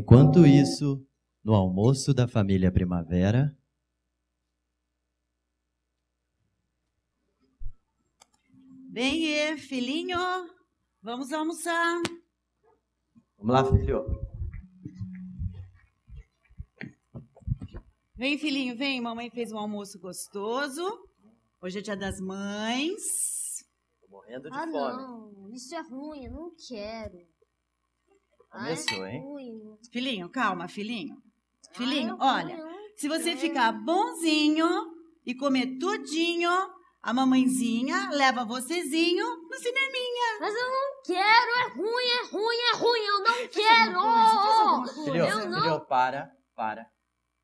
Enquanto isso, no almoço da família Primavera... Vem, filhinho, vamos almoçar. Vamos lá, filho. Vem, filhinho, vem. Mamãe fez um almoço gostoso. Hoje é Dia das Mães. Tô morrendo de fome. Não, isso é ruim, eu não quero. Começou, hein? Ruim. Filhinho, calma, filhinho. Filhinho, é olha, ruim, eu não se você quero. ficar bonzinho e comer tudinho, a mamãezinha leva vocêzinho no cineminha. Mas eu não quero, é ruim, eu não quero. Faz alguma coisa. Eu não- Filho, para.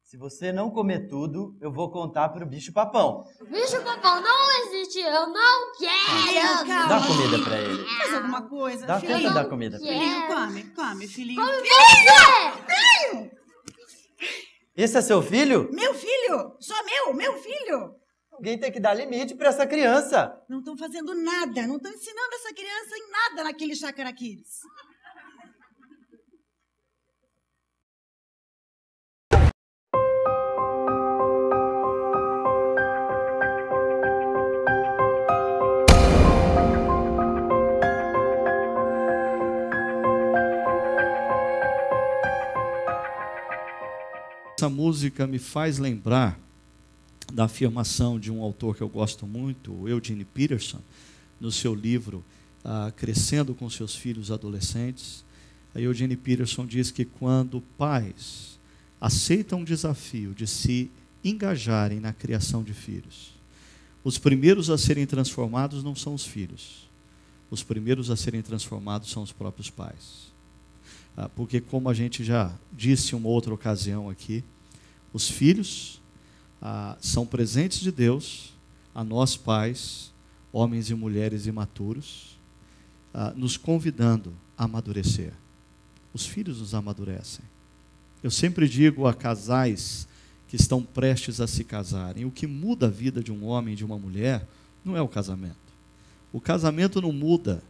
Se você não comer tudo, eu vou contar pro bicho papão. Bicho papão não existe, eu não quero. Calma, Dá comida filhinho. pra ele. Faz alguma coisa, Tenta filhinho. dar comida pra ele. Filhinho, come, filhinho. Esse é seu filho? Meu filho, só meu filho. Alguém tem que dar limite pra essa criança. Não estão fazendo nada, não estão ensinando essa criança em nada naquele Chácara Kids. Essa música me faz lembrar da afirmação de um autor que eu gosto muito, o Eugene Peterson, no seu livro Crescendo com Seus Filhos Adolescentes. A Eugene Peterson diz que quando pais aceitam o desafio de se engajarem na criação de filhos, os primeiros a serem transformados não são os filhos, os primeiros a serem transformados são os próprios pais. Porque, como a gente já disse em uma outra ocasião aqui, os filhos são presentes de Deus a nós pais, homens e mulheres imaturos, nos convidando a amadurecer. Os filhos nos amadurecem. Eu sempre digo a casais que estão prestes a se casarem, o que muda a vida de um homem e de uma mulher não é o casamento. O casamento não muda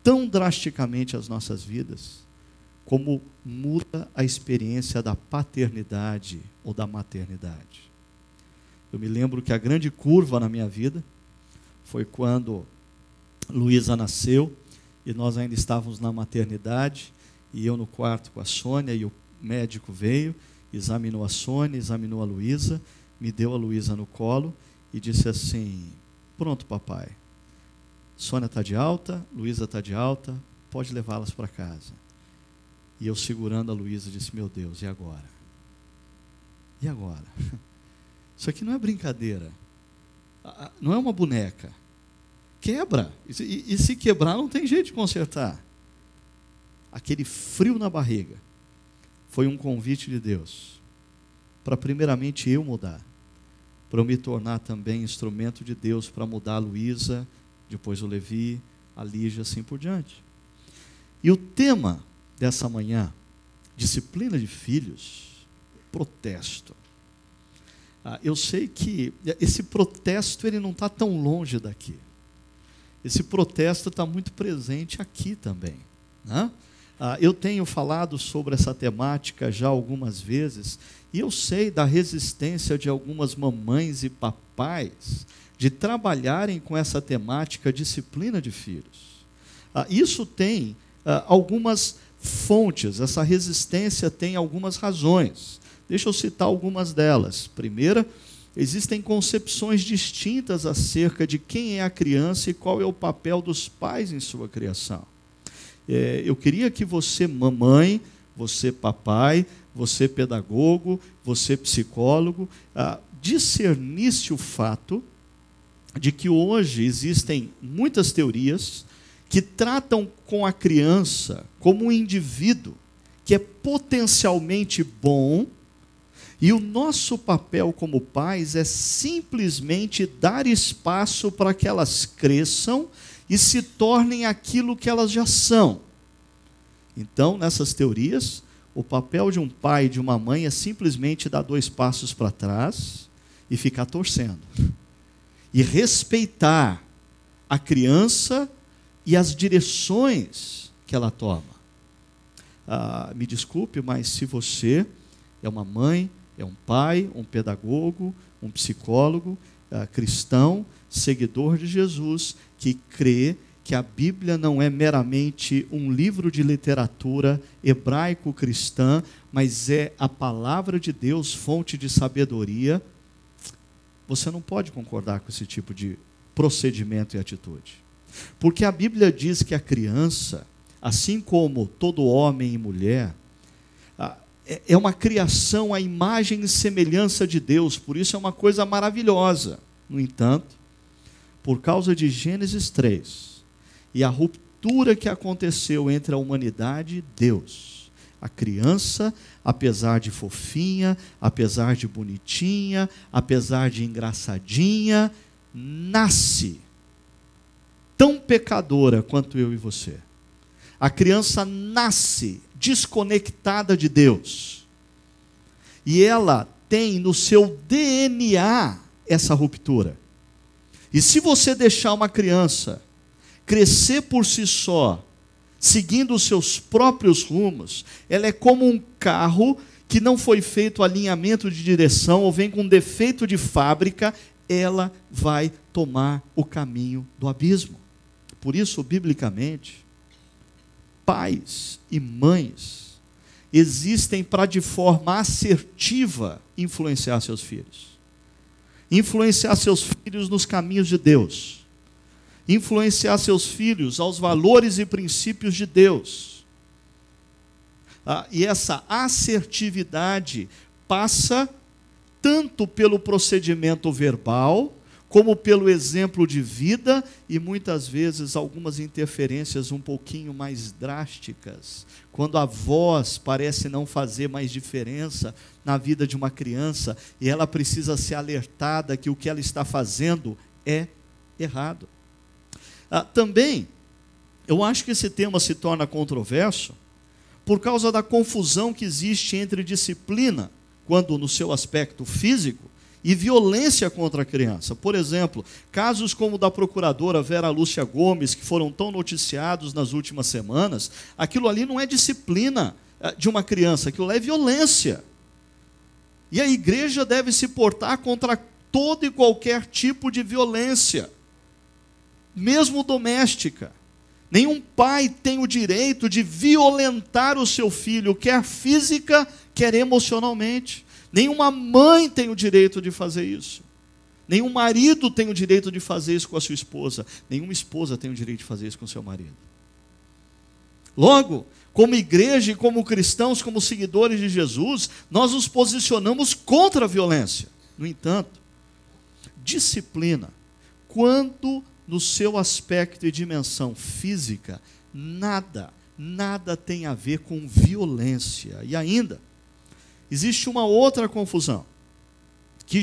tão drasticamente as nossas vidas como muda a experiência da paternidade ou da maternidade. Eu me lembro que a grande curva na minha vida foi quando Luísa nasceu e nós ainda estávamos na maternidade e eu no quarto com a Sônia e o médico veio, examinou a Sônia, examinou a Luísa, me deu a Luísa no colo e disse assim: pronto, papai, Sônia está de alta, Luísa está de alta, pode levá-las para casa. E eu segurando a Luísa disse: meu Deus, e agora? E agora? Isso aqui não é brincadeira, não é uma boneca, quebra, e se quebrar não tem jeito de consertar. Aquele frio na barriga foi um convite de Deus para primeiramente eu mudar, para eu me tornar também instrumento de Deus para mudar a Luísa, depois o Levi, a Lígia, assim por diante. E o tema dessa manhã, disciplina de filhos, protesto. Eu sei que esse protesto ele não está tão longe daqui. Esse protesto está muito presente aqui também, né? Eu tenho falado sobre essa temática já algumas vezes, e eu sei da resistência de algumas mamães e papais de trabalharem com essa temática disciplina de filhos. Isso tem algumas fontes, essa resistência tem algumas razões. Deixa eu citar algumas delas. Primeira, existem concepções distintas acerca de quem é a criança e qual é o papel dos pais em sua criação. Eu queria que você, mamãe, você, papai, você, pedagogo, você, psicólogo, discernisse o fato de que hoje existem muitas teorias que tratam com a criança como um indivíduo que é potencialmente bom, e o nosso papel como pais é simplesmente dar espaço para que elas cresçam e se tornem aquilo que elas já são. Então, nessas teorias, o papel de um pai e de uma mãe é simplesmente dar 2 passos para trás e ficar torcendo. E respeitar a criança e as direções que ela toma. Me desculpe, mas se você é uma mãe, é um pai, um pedagogo, um psicólogo, cristão, seguidor de Jesus, que crê que a Bíblia não é meramente um livro de literatura hebraico-cristã, mas é a palavra de Deus, fonte de sabedoria, você não pode concordar com esse tipo de procedimento e atitude. Porque a Bíblia diz que a criança, assim como todo homem e mulher, é uma criação à imagem e semelhança de Deus, por isso é uma coisa maravilhosa. No entanto, por causa de Gênesis 3 e a ruptura que aconteceu entre a humanidade e Deus, a criança, apesar de fofinha, apesar de bonitinha, apesar de engraçadinha, nasce tão pecadora quanto eu e você. A criança nasce desconectada de Deus. E ela tem no seu DNA essa ruptura. E se você deixar uma criança crescer por si só, seguindo os seus próprios rumos, ela é como um carro que não foi feito alinhamento de direção ou vem com defeito de fábrica, ela vai tomar o caminho do abismo. Por isso, biblicamente, pais e mães existem para, de forma assertiva, influenciar seus filhos. Influenciar seus filhos nos caminhos de Deus. Influenciar seus filhos aos valores e princípios de Deus. E essa assertividade passa tanto pelo procedimento verbal, como pelo exemplo de vida e muitas vezes algumas interferências um pouquinho mais drásticas, quando a voz parece não fazer mais diferença na vida de uma criança e ela precisa ser alertada que o que ela está fazendo é errado. Também, eu acho que esse tema se torna controverso por causa da confusão que existe entre disciplina, quando no seu aspecto físico, e violência contra a criança. Por exemplo, casos como o da procuradora Vera Lúcia Gomes, que foram tão noticiados nas últimas semanas, aquilo ali não é disciplina de uma criança, aquilo é violência. E a igreja deve se portar contra todo e qualquer tipo de violência, mesmo doméstica. Nenhum pai tem o direito de violentar o seu filho, quer física, quer emocionalmente. Nenhuma mãe tem o direito de fazer isso. Nenhum marido tem o direito de fazer isso com a sua esposa. Nenhuma esposa tem o direito de fazer isso com o seu marido. Logo, como igreja e como cristãos, como seguidores de Jesus, nós nos posicionamos contra a violência. No entanto, disciplina, quando no seu aspecto e dimensão física, nada tem a ver com violência. E ainda, existe uma outra confusão que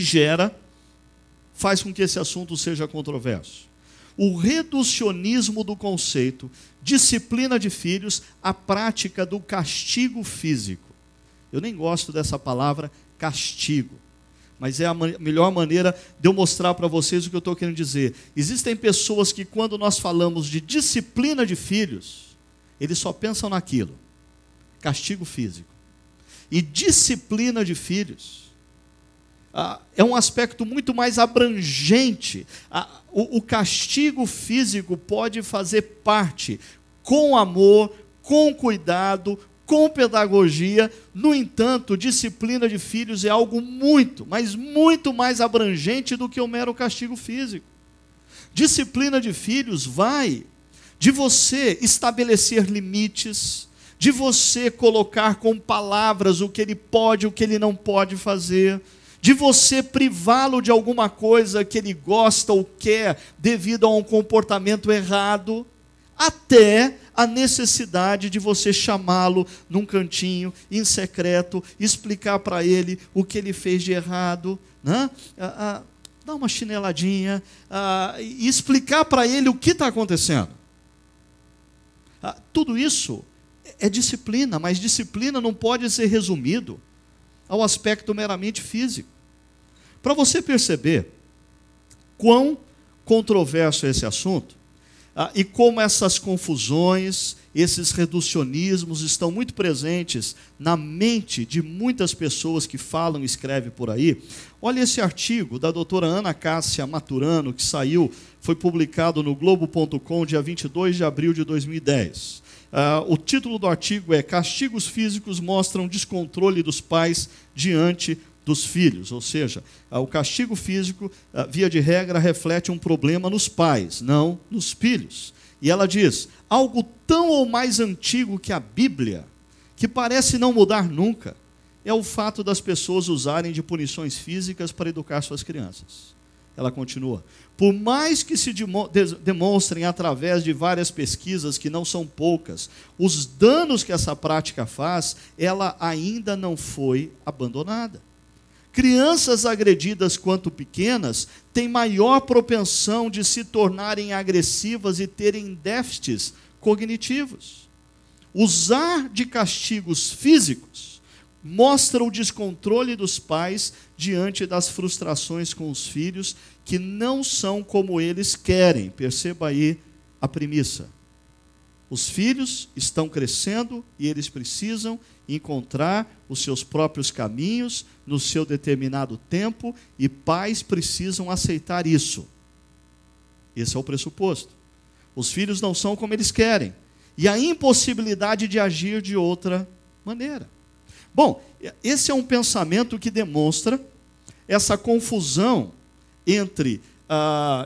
faz com que esse assunto seja controverso. O reducionismo do conceito disciplina de filhos à prática do castigo físico. Eu nem gosto dessa palavra castigo, mas é a melhor maneira de eu mostrar para vocês o que eu estou querendo dizer. Existem pessoas que, quando nós falamos de disciplina de filhos, eles só pensam naquilo, castigo físico. E disciplina de filhos é um aspecto muito mais abrangente. O castigo físico pode fazer parte com amor, com cuidado, com pedagogia. No entanto, disciplina de filhos é algo muito, mas muito mais abrangente do que o mero castigo físico. Disciplina de filhos vai de você estabelecer limites, de você colocar com palavras o que ele pode, o que ele não pode fazer, de você privá-lo de alguma coisa que ele gosta ou quer devido a um comportamento errado, até a necessidade de você chamá-lo num cantinho, em secreto, explicar para ele o que ele fez de errado, né? Dar uma chineladinha, e explicar para ele o que está acontecendo. Tudo isso é disciplina, mas disciplina não pode ser resumido ao aspecto meramente físico. Para você perceber quão controverso é esse assunto, e como essas confusões, esses reducionismos estão muito presentes na mente de muitas pessoas que falam e escrevem por aí. Olha esse artigo da doutora Ana Cássia Maturano, que foi publicado no Globo.com, dia 22 de abril de 2010. O título do artigo é "Castigos físicos mostram descontrole dos pais diante dos filhos", ou seja, o castigo físico, via de regra, reflete um problema nos pais, não nos filhos. E ela diz: algo tão ou mais antigo que a Bíblia, que parece não mudar nunca, é o fato das pessoas usarem de punições físicas para educar suas crianças. Ela continua: por mais que se demonstrem através de várias pesquisas, que não são poucas, os danos que essa prática faz, ela ainda não foi abandonada. Crianças agredidas quanto pequenas têm maior propensão de se tornarem agressivas e terem déficits cognitivos. Usar de castigos físicos mostra o descontrole dos pais diante das frustrações com os filhos, que não são como eles querem. Perceba aí a premissa. Os filhos estão crescendo e eles precisam encontrar os seus próprios caminhos no seu determinado tempo, e pais precisam aceitar isso. Esse é o pressuposto. Os filhos não são como eles querem, e a impossibilidade de agir de outra maneira. Bom, esse é um pensamento que demonstra essa confusão entre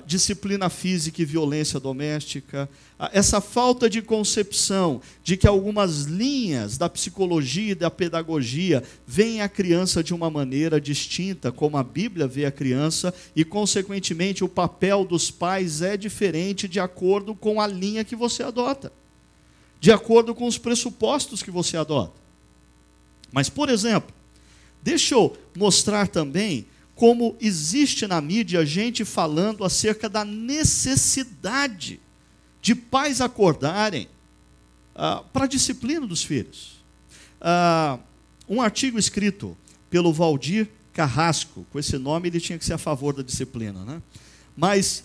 disciplina física e violência doméstica, essa falta de concepção de que algumas linhas da psicologia e da pedagogia veem a criança de uma maneira distinta, como a Bíblia vê a criança, e, consequentemente, o papel dos pais é diferente de acordo com a linha que você adota, de acordo com os pressupostos que você adota. Mas, por exemplo, deixa eu mostrar também como existe na mídia gente falando acerca da necessidade de pais acordarem para a disciplina dos filhos. Um artigo escrito pelo Valdir Carrasco, com esse nome ele tinha que ser a favor da disciplina, né? Mas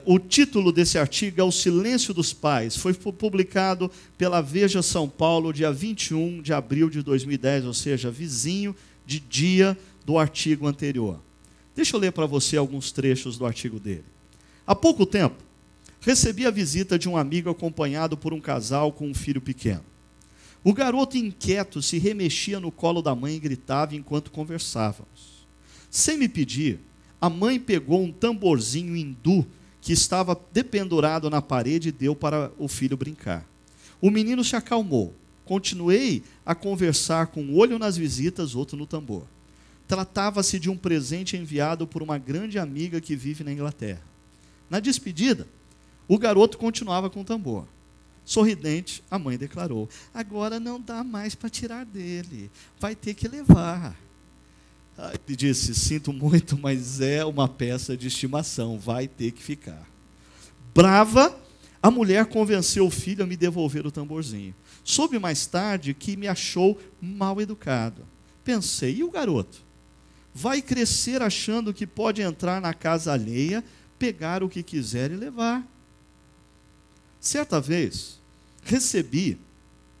o título desse artigo é "O Silêncio dos Pais", foi publicado pela Veja São Paulo, dia 21 de abril de 2010, ou seja, vizinho de dia do artigo anterior. Deixa eu ler para você alguns trechos do artigo dele. Há pouco tempo, recebi a visita de um amigo acompanhado por um casal com um filho pequeno. O garoto inquieto se remexia no colo da mãe e gritava enquanto conversávamos. Sem me pedir, a mãe pegou um tamborzinho hindu que estava dependurado na parede e deu para o filho brincar. O menino se acalmou. Continuei a conversar com um olho nas visitas, outro no tambor. Tratava-se de um presente enviado por uma grande amiga que vive na Inglaterra. Na despedida, o garoto continuava com o tambor. Sorridente, a mãe declarou: agora não dá mais para tirar dele, vai ter que levar. Ele disse: sinto muito, mas é uma peça de estimação, vai ter que ficar. Brava, a mulher convenceu o filho a me devolver o tamborzinho. Soube mais tarde que me achou mal educado. Pensei: e o garoto? Vai crescer achando que pode entrar na casa alheia, pegar o que quiser e levar. Certa vez, recebi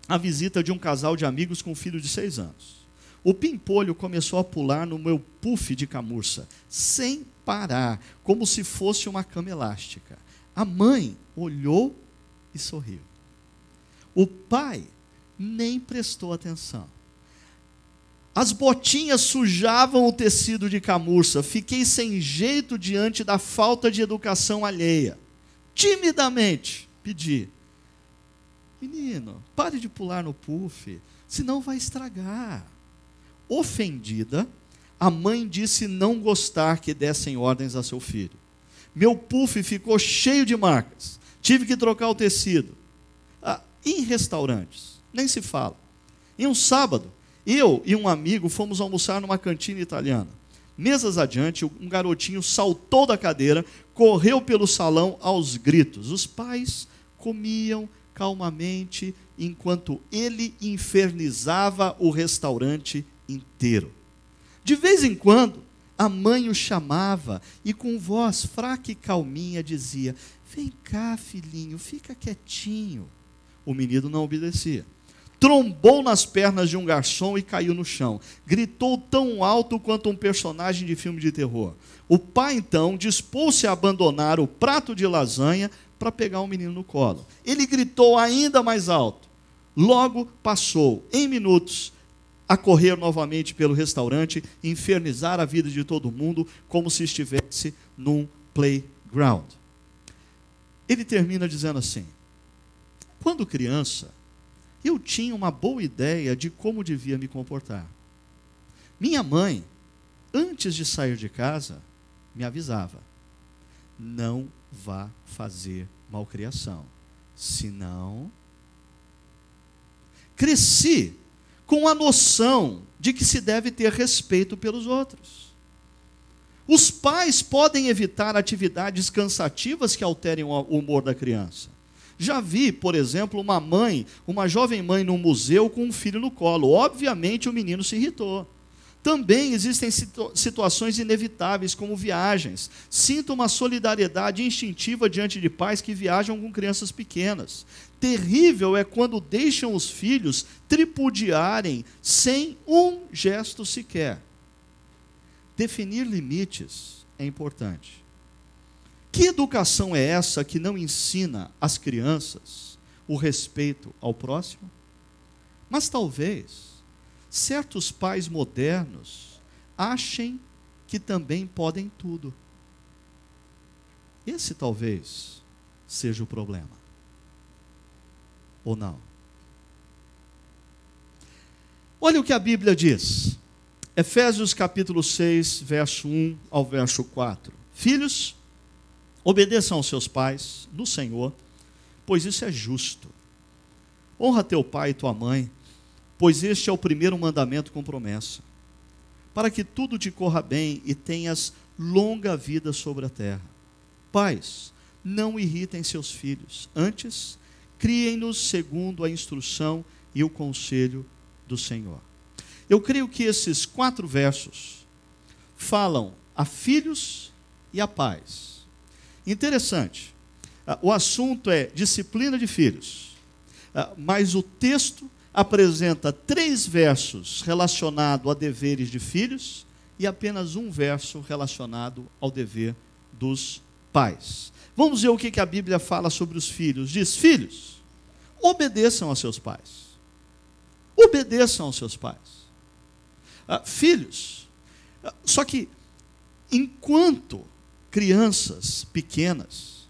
a visita de um casal de amigos com um filho de 6 anos. O pimpolho começou a pular no meu puff de camurça, sem parar, como se fosse uma cama elástica. A mãe olhou e sorriu. O pai nem prestou atenção. As botinhas sujavam o tecido de camurça. Fiquei sem jeito diante da falta de educação alheia. Timidamente pedi: menino, pare de pular no puff, senão vai estragar. Ofendida, a mãe disse não gostar que dessem ordens a seu filho. Meu puff ficou cheio de marcas. Tive que trocar o tecido. Em restaurantes, nem se fala. Em um sábado, eu e um amigo fomos almoçar numa cantina italiana. Mesas adiante, um garotinho saltou da cadeira, correu pelo salão aos gritos. Os pais comiam calmamente, enquanto ele infernizava o restaurante inteiro. De vez em quando, a mãe o chamava e com voz fraca e calminha dizia: Vem cá, filhinho, fica quietinho. O menino não obedecia. Trombou nas pernas de um garçom e caiu no chão. Gritou tão alto quanto um personagem de filme de terror. O pai, então, dispôs-se a abandonar o prato de lasanha para pegar o menino no colo. Ele gritou ainda mais alto. Logo passou, em minutos, a correr novamente pelo restaurante, infernizar a vida de todo mundo, como se estivesse num playground. Ele termina dizendo assim: quando criança, eu tinha uma boa ideia de como devia me comportar. Minha mãe, antes de sair de casa, me avisava: não vá fazer malcriação, senão... Cresci com a noção de que se deve ter respeito pelos outros. Os pais podem evitar atividades cansativas que alterem o humor da criança. Já vi, por exemplo, uma jovem mãe num museu com um filho no colo. Obviamente o menino se irritou. Também existem situações inevitáveis, como viagens. Sinto uma solidariedade instintiva diante de pais que viajam com crianças pequenas. Terrível é quando deixam os filhos tripudiarem sem um gesto sequer. Definir limites é importante. Que educação é essa que não ensina às crianças o respeito ao próximo? Mas talvez certos pais modernos achem que também podem tudo. Esse talvez seja o problema. Ou não? Olha o que a Bíblia diz. Efésios capítulo 6, verso 1 ao verso 4. Filhos, obedeçam aos seus pais no Senhor, pois isso é justo. Honra teu pai e tua mãe, pois este é o primeiro mandamento com promessa, para que tudo te corra bem e tenhas longa vida sobre a terra. Pais, não irritem seus filhos, antes, criem-nos segundo a instrução e o conselho do Senhor. Eu creio que esses 4 versos falam a filhos e a pais. Interessante, o assunto é disciplina de filhos, mas o texto apresenta 3 versos relacionados a deveres de filhos e apenas um verso relacionado ao dever dos pais. Vamos ver o que a Bíblia fala sobre os filhos. Diz: filhos, obedeçam aos seus pais. Obedeçam aos seus pais. Filhos, só que enquanto crianças pequenas,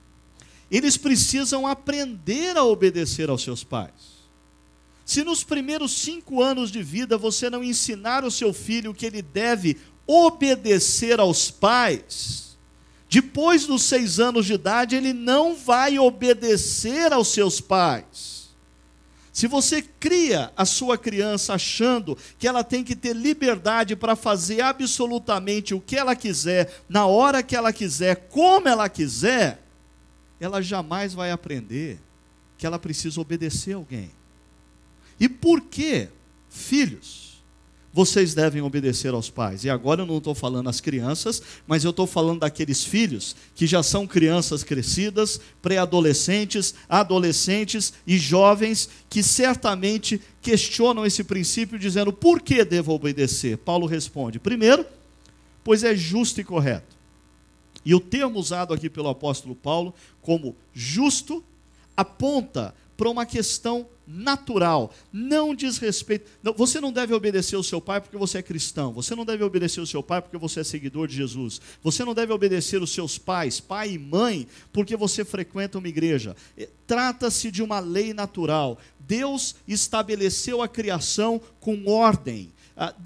eles precisam aprender a obedecer aos seus pais. Se nos primeiros 5 anos de vida você não ensinar o seu filho que ele deve obedecer aos pais, depois dos 6 anos de idade ele não vai obedecer aos seus pais. Se você cria a sua criança achando que ela tem que ter liberdade para fazer absolutamente o que ela quiser, na hora que ela quiser, como ela quiser, ela jamais vai aprender que ela precisa obedecer a alguém. E por que, filhos, vocês devem obedecer aos pais? E agora eu não estou falando às crianças, mas eu estou falando daqueles filhos que já são crianças crescidas, pré-adolescentes, adolescentes e jovens, que certamente questionam esse princípio dizendo: por que devo obedecer? Paulo responde: primeiro, pois é justo e correto. E o termo usado aqui pelo apóstolo Paulo como justo aponta para uma questão natural, não diz respeito. Não, você não deve obedecer ao seu pai porque você é cristão, você não deve obedecer ao seu pai porque você é seguidor de Jesus, você não deve obedecer aos seus pais, pai e mãe, porque você frequenta uma igreja. Trata-se de uma lei natural. Deus estabeleceu a criação com ordem.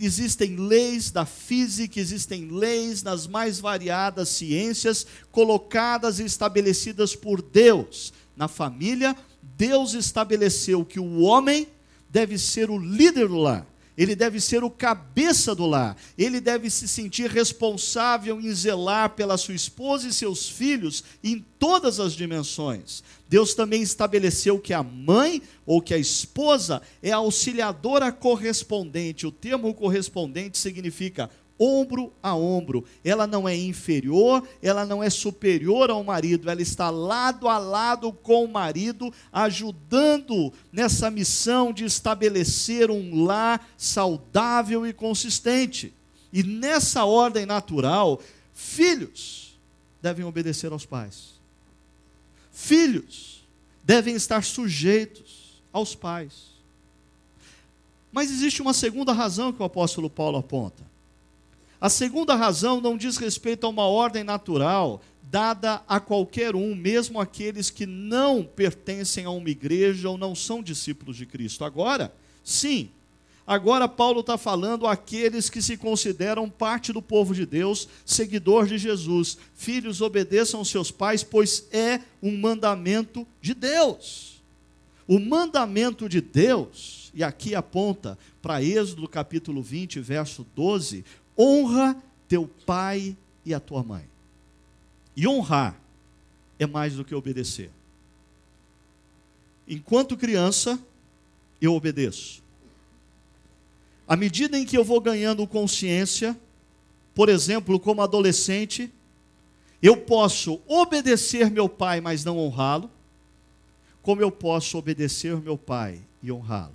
Existem leis da física, existem leis nas mais variadas ciências, colocadas e estabelecidas por Deus. Na família, Deus estabeleceu que o homem deve ser o líder do lar, ele deve ser o cabeça do lar, ele deve se sentir responsável em zelar pela sua esposa e seus filhos em todas as dimensões. Deus também estabeleceu que a mãe ou que a esposa é a auxiliadora correspondente. O termo correspondente significa ombro a ombro. Ela não é inferior, ela não é superior ao marido, ela está lado a lado com o marido, ajudando nessa missão de estabelecer um lar saudável e consistente. E nessa ordem natural, filhos devem obedecer aos pais. Filhos devem estar sujeitos aos pais. Mas existe uma segunda razão que o apóstolo Paulo aponta. A segunda razão não diz respeito a uma ordem natural dada a qualquer um, mesmo aqueles que não pertencem a uma igreja ou não são discípulos de Cristo. Agora, sim, agora Paulo está falando àqueles que se consideram parte do povo de Deus, seguidor de Jesus. Filhos, obedeçam aos seus pais, pois é um mandamento de Deus. O mandamento de Deus, e aqui aponta para Êxodo capítulo 20, verso 12, honra teu pai e a tua mãe. E honrar é mais do que obedecer. Enquanto criança, eu obedeço. À medida em que eu vou ganhando consciência, por exemplo, como adolescente, eu posso obedecer meu pai, mas não honrá-lo, como eu posso obedecer meu pai e honrá-lo.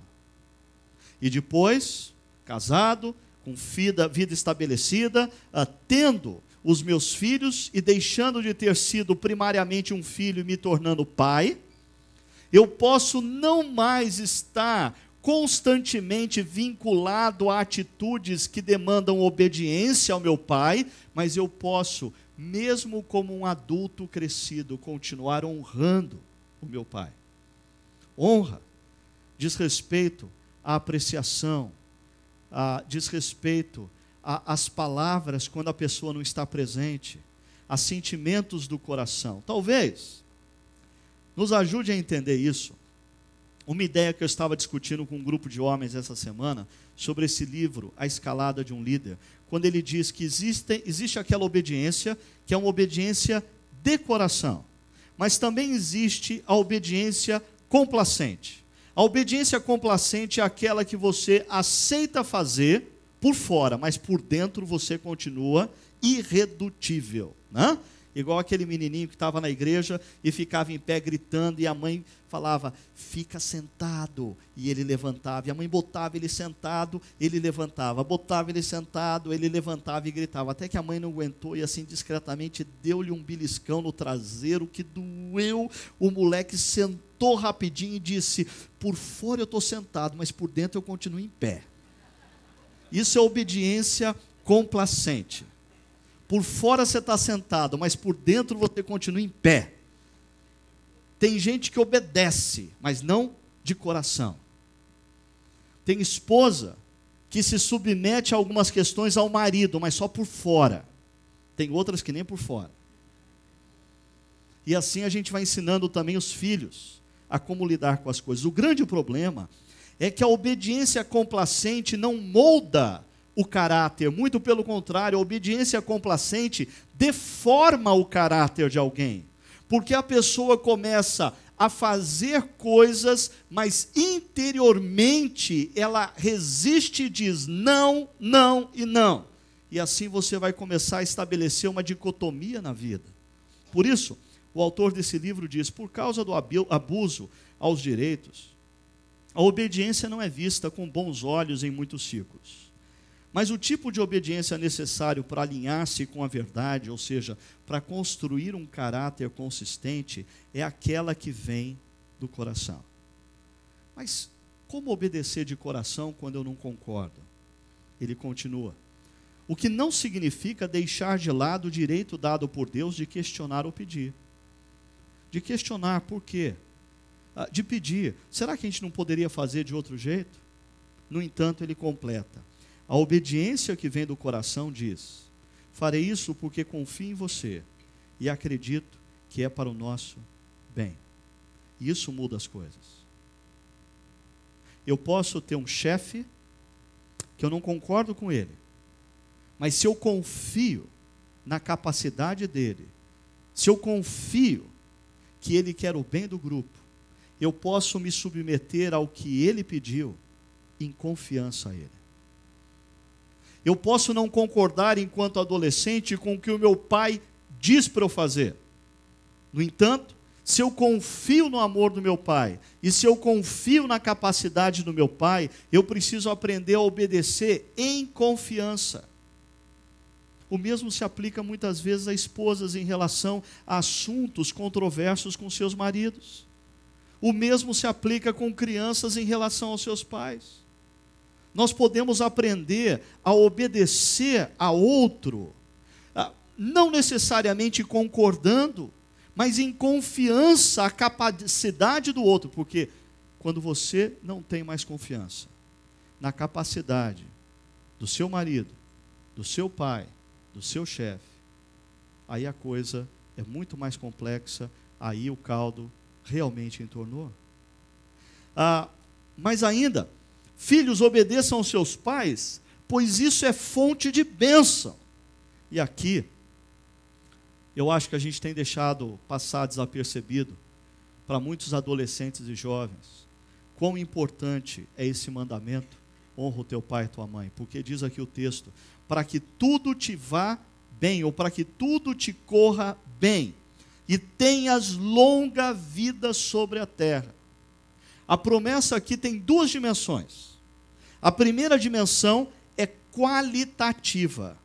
E depois, casado, com vida estabelecida, tendo os meus filhos e deixando de ter sido primariamente um filho e me tornando pai, eu posso não mais estar constantemente vinculado a atitudes que demandam obediência ao meu pai, mas eu posso, mesmo como um adulto crescido, continuar honrando o meu pai. Honra diz respeito à apreciação, diz respeito às palavras quando a pessoa não está presente, a sentimentos do coração. Talvez nos ajude a entender isso uma ideia que eu estava discutindo com um grupo de homens essa semana, sobre esse livro, A Escalada de um Líder, quando ele diz que existe aquela obediência, que é uma obediência de coração, mas também existe a obediência complacente. A obediência complacente é aquela que você aceita fazer por fora, mas por dentro você continua irredutível, né? Igual aquele menininho que estava na igreja e ficava em pé gritando, e a mãe falava, fica sentado, e ele levantava, e a mãe botava ele sentado, ele levantava, botava ele sentado, ele levantava e gritava, até que a mãe não aguentou e assim discretamente deu-lhe um beliscão no traseiro que doeu. O moleque sentou rapidinho e disse, por fora eu estou sentado, mas por dentro eu continuo em pé. Isso é obediência complacente. Por fora você está sentado, mas por dentro você continua em pé. Tem gente que obedece, mas não de coração. Tem esposa que se submete a algumas questões ao marido, mas só por fora. Tem outras que nem por fora. E assim a gente vai ensinando também os filhos a como lidar com as coisas. O grande problema é que a obediência complacente não molda o caráter, muito pelo contrário, a obediência complacente deforma o caráter de alguém, porque a pessoa começa a fazer coisas, mas interiormente ela resiste e diz não, não e não, e assim você vai começar a estabelecer uma dicotomia na vida. Por isso, o autor desse livro diz, por causa do abuso aos direitos, a obediência não é vista com bons olhos em muitos círculos. Mas o tipo de obediência necessário para alinhar-se com a verdade, ou seja, para construir um caráter consistente, é aquela que vem do coração. Mas como obedecer de coração quando eu não concordo? Ele continua. O que não significa deixar de lado o direito dado por Deus de questionar ou pedir. De questionar por quê? De pedir. Será que a gente não poderia fazer de outro jeito? No entanto, ele completa. A obediência que vem do coração diz, farei isso porque confio em você e acredito que é para o nosso bem. E isso muda as coisas. Eu posso ter um chefe que eu não concordo com ele, mas se eu confio na capacidade dele, se eu confio que ele quer o bem do grupo, eu posso me submeter ao que ele pediu em confiança a ele. Eu posso não concordar enquanto adolescente com o que o meu pai diz para eu fazer. No entanto, se eu confio no amor do meu pai, e se eu confio na capacidade do meu pai, eu preciso aprender a obedecer em confiança. O mesmo se aplica muitas vezes a esposas em relação a assuntos controversos com seus maridos. O mesmo se aplica com crianças em relação aos seus pais. Nós podemos aprender a obedecer a outro, não necessariamente concordando, mas em confiança à capacidade do outro, porque quando você não tem mais confiança na capacidade do seu marido, do seu pai, do seu chefe, aí a coisa é muito mais complexa, aí o caldo realmente entornou. Mas ainda, filhos, obedeçam aos seus pais, pois isso é fonte de bênção. E aqui, eu acho que a gente tem deixado passar desapercebido para muitos adolescentes e jovens quão importante é esse mandamento: honra o teu pai e tua mãe, porque diz aqui o texto, para que tudo te vá bem, ou para que tudo te corra bem, e tenhas longa vida sobre a terra. A promessa aqui tem duas dimensões. A primeira dimensão é qualitativa,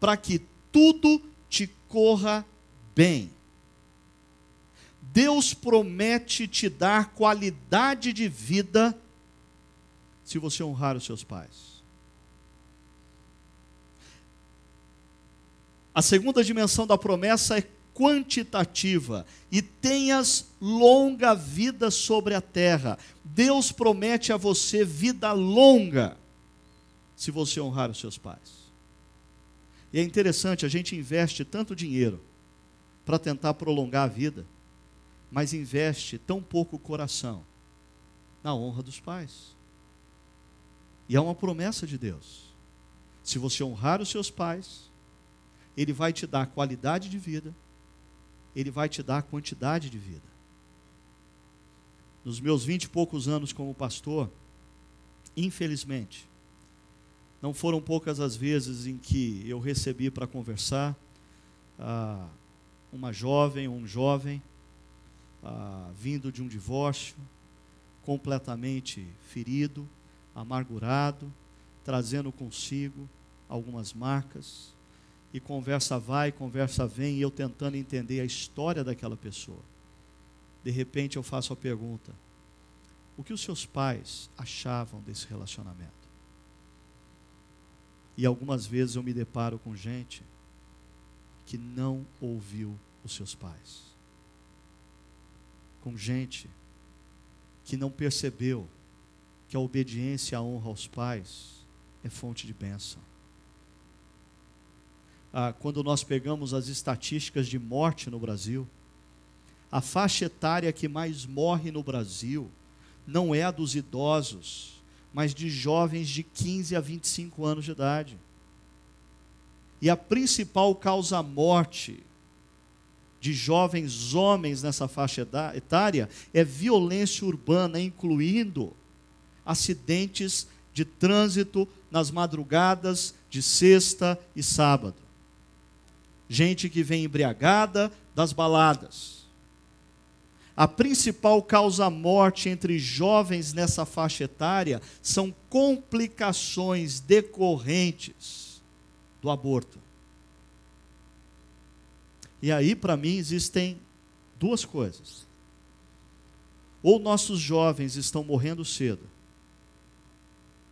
para que tudo te corra bem. Deus promete te dar qualidade de vida se você honrar os seus pais. A segunda dimensão da promessa é quantitativa, e tenhas longa vida sobre a terra. Deus promete a você vida longa se você honrar os seus pais. E é interessante, a gente investe tanto dinheiro para tentar prolongar a vida, mas investe tão pouco coração na honra dos pais. E é uma promessa de Deus. Se você honrar os seus pais, Ele vai te dar qualidade de vida, Ele vai te dar quantidade de vida. Nos meus 20 e poucos anos como pastor, infelizmente, não foram poucas as vezes em que eu recebi para conversar uma jovem ou um jovem vindo de um divórcio, completamente ferido, amargurado, trazendo consigo algumas marcas, e conversa vai, conversa vem, e eu tentando entender a história daquela pessoa. De repente eu faço a pergunta: o que os seus pais achavam desse relacionamento? E algumas vezes eu me deparo com gente que não ouviu os seus pais. Com gente que não percebeu que a obediência e a honra aos pais é fonte de bênção. Quando nós pegamos as estatísticas de morte no Brasil, a faixa etária que mais morre no Brasil não é a dos idosos, mas de jovens de 15 a 25 anos de idade. E a principal causa-morte de jovens homens nessa faixa etária é violência urbana, incluindo acidentes de trânsito nas madrugadas de sexta e sábado. Gente que vem embriagada das baladas. A principal causa-morte entre jovens nessa faixa etária são complicações decorrentes do aborto. E aí, para mim, existem duas coisas. Ou nossos jovens estão morrendo cedo,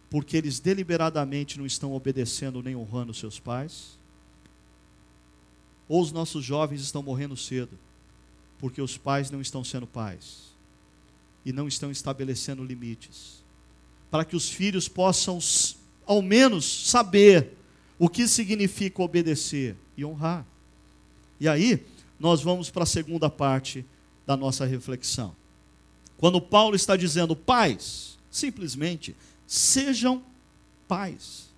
porque eles deliberadamente não estão obedecendo nem honrando seus pais, ou os nossos jovens estão morrendo cedo, porque os pais não estão sendo pais e não estão estabelecendo limites, para que os filhos possam, ao menos, saber o que significa obedecer e honrar. E aí, nós vamos para a segunda parte da nossa reflexão. Quando Paulo está dizendo pais, simplesmente, sejam pais.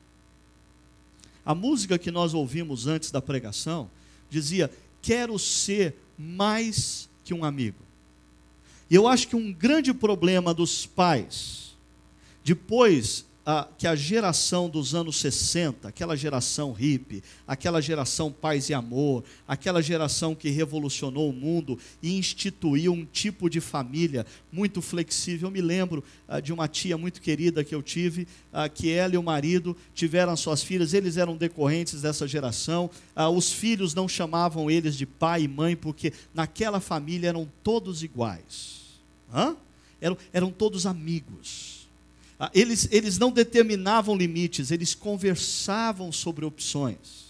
A música que nós ouvimos antes da pregação dizia: quero ser mais que um amigo. E eu acho que um grande problema dos pais, depois que a geração dos anos 60, aquela geração hippie, aquela geração paz e amor, aquela geração que revolucionou o mundo e instituiu um tipo de família muito flexível. Eu me lembro de uma tia muito querida que eu tive, que ela e o marido tiveram suas filhas, eles eram decorrentes dessa geração. Os filhos não chamavam eles de pai e mãe, porque naquela família eram todos iguais. Eram todos amigos. Eles não determinavam limites, eles conversavam sobre opções.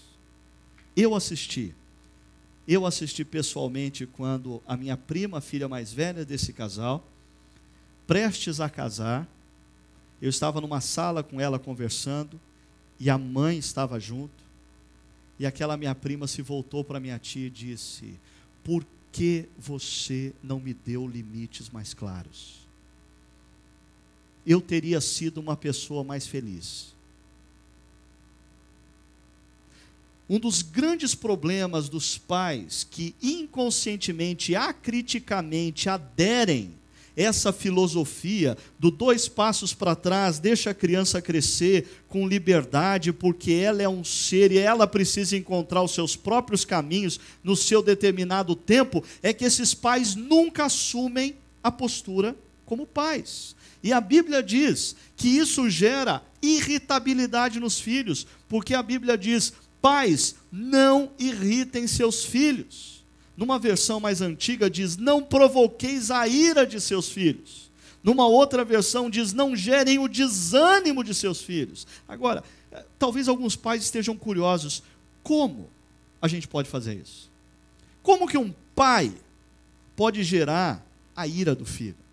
Eu assisti pessoalmente quando a minha prima, a filha mais velha desse casal, prestes a casar, eu estava numa sala com ela conversando, e a mãe estava junto, e aquela minha prima se voltou para minha tia e disse: por que você não me deu limites mais claros? Eu teria sido uma pessoa mais feliz. Um dos grandes problemas dos pais que inconscientemente, acriticamente aderem essa filosofia do 2 passos para trás, deixa a criança crescer com liberdade, porque ela é um ser e ela precisa encontrar os seus próprios caminhos no seu determinado tempo, é que esses pais nunca assumem a postura como pais. E a Bíblia diz que isso gera irritabilidade nos filhos, porque a Bíblia diz: pais, não irritem seus filhos. Numa versão mais antiga diz: não provoqueis a ira de seus filhos. Numa outra versão diz: não gerem o desânimo de seus filhos. Agora, talvez alguns pais estejam curiosos: como a gente pode fazer isso? Como que um pai pode gerar a ira do filho?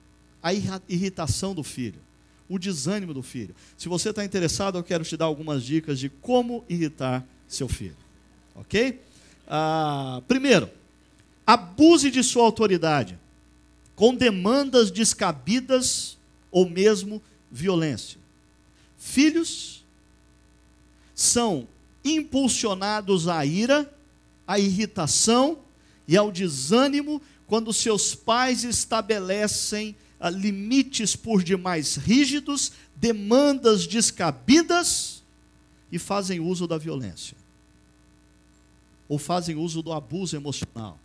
A irritação do filho, o desânimo do filho. Se você está interessado, eu quero te dar algumas dicas de como irritar seu filho. Ok? Primeiro, abuse de sua autoridade, com demandas descabidas ou mesmo violência. Filhos são impulsionados à ira, à irritação e ao desânimo quando seus pais estabelecem limites por demais rígidos, demandas descabidas e fazem uso da violência. Ou fazem uso do abuso emocional.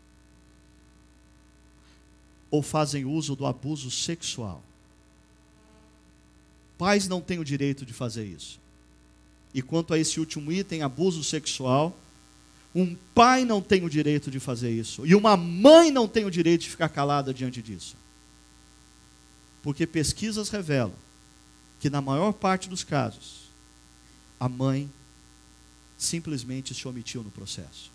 Ou fazem uso do abuso sexual. Pais não têm o direito de fazer isso. E quanto a esse último item, abuso sexual, um pai não tem o direito de fazer isso. E uma mãe não tem o direito de ficar calada diante disso. Porque pesquisas revelam que na maior parte dos casos, a mãe simplesmente se omitiu no processo.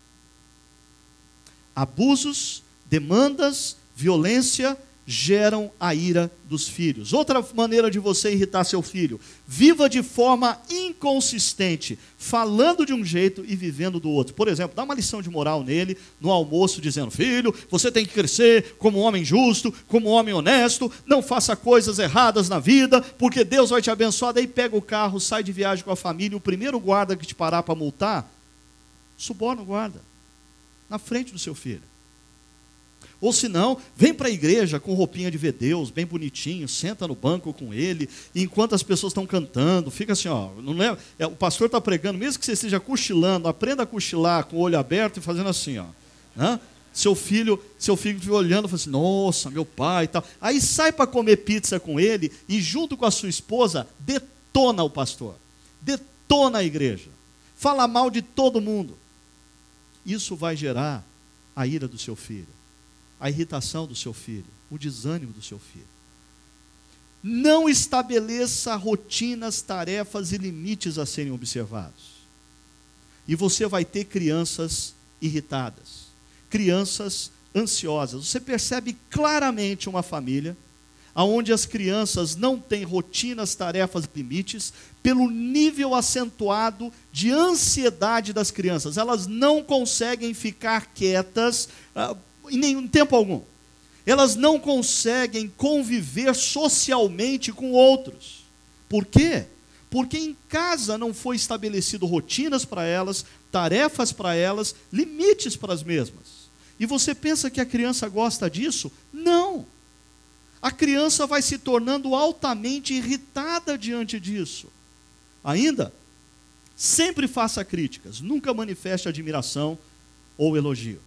Abusos, demandas, violência geram a ira dos filhos. Outra maneira de você irritar seu filho: viva de forma inconsistente, falando de um jeito e vivendo do outro. Por exemplo, dá uma lição de moral nele no almoço, dizendo: filho, você tem que crescer como um homem justo, como um homem honesto, não faça coisas erradas na vida, porque Deus vai te abençoar. Daí pega o carro, sai de viagem com a família, o primeiro guarda que te parar para multar, suborna o guarda, na frente do seu filho. Ou se não, vem para a igreja com roupinha de ver Deus, bem bonitinho, senta no banco com ele, e enquanto as pessoas estão cantando, fica assim, não é, o pastor está pregando, mesmo que você esteja cochilando, aprenda a cochilar com o olho aberto e fazendo assim, né? Seu filho fica olhando e fala assim: nossa, meu pai e tal. Aí sai para comer pizza com ele e junto com a sua esposa detona o pastor, detona a igreja, fala mal de todo mundo. Isso vai gerar a ira do seu filho, a irritação do seu filho, o desânimo do seu filho. Não estabeleça rotinas, tarefas e limites a serem observados. E você vai ter crianças irritadas, crianças ansiosas. Você percebe claramente uma família onde as crianças não têm rotinas, tarefas e limites, pelo nível acentuado de ansiedade das crianças. Elas não conseguem ficar quietas em nenhum tempo algum. Elas não conseguem conviver socialmente com outros. Por quê? Porque em casa não foi estabelecido rotinas para elas, tarefas para elas, limites para as mesmas. E você pensa que a criança gosta disso? Não. A criança vai se tornando altamente irritada diante disso. Ainda, sempre faça críticas, nunca manifeste admiração ou elogio.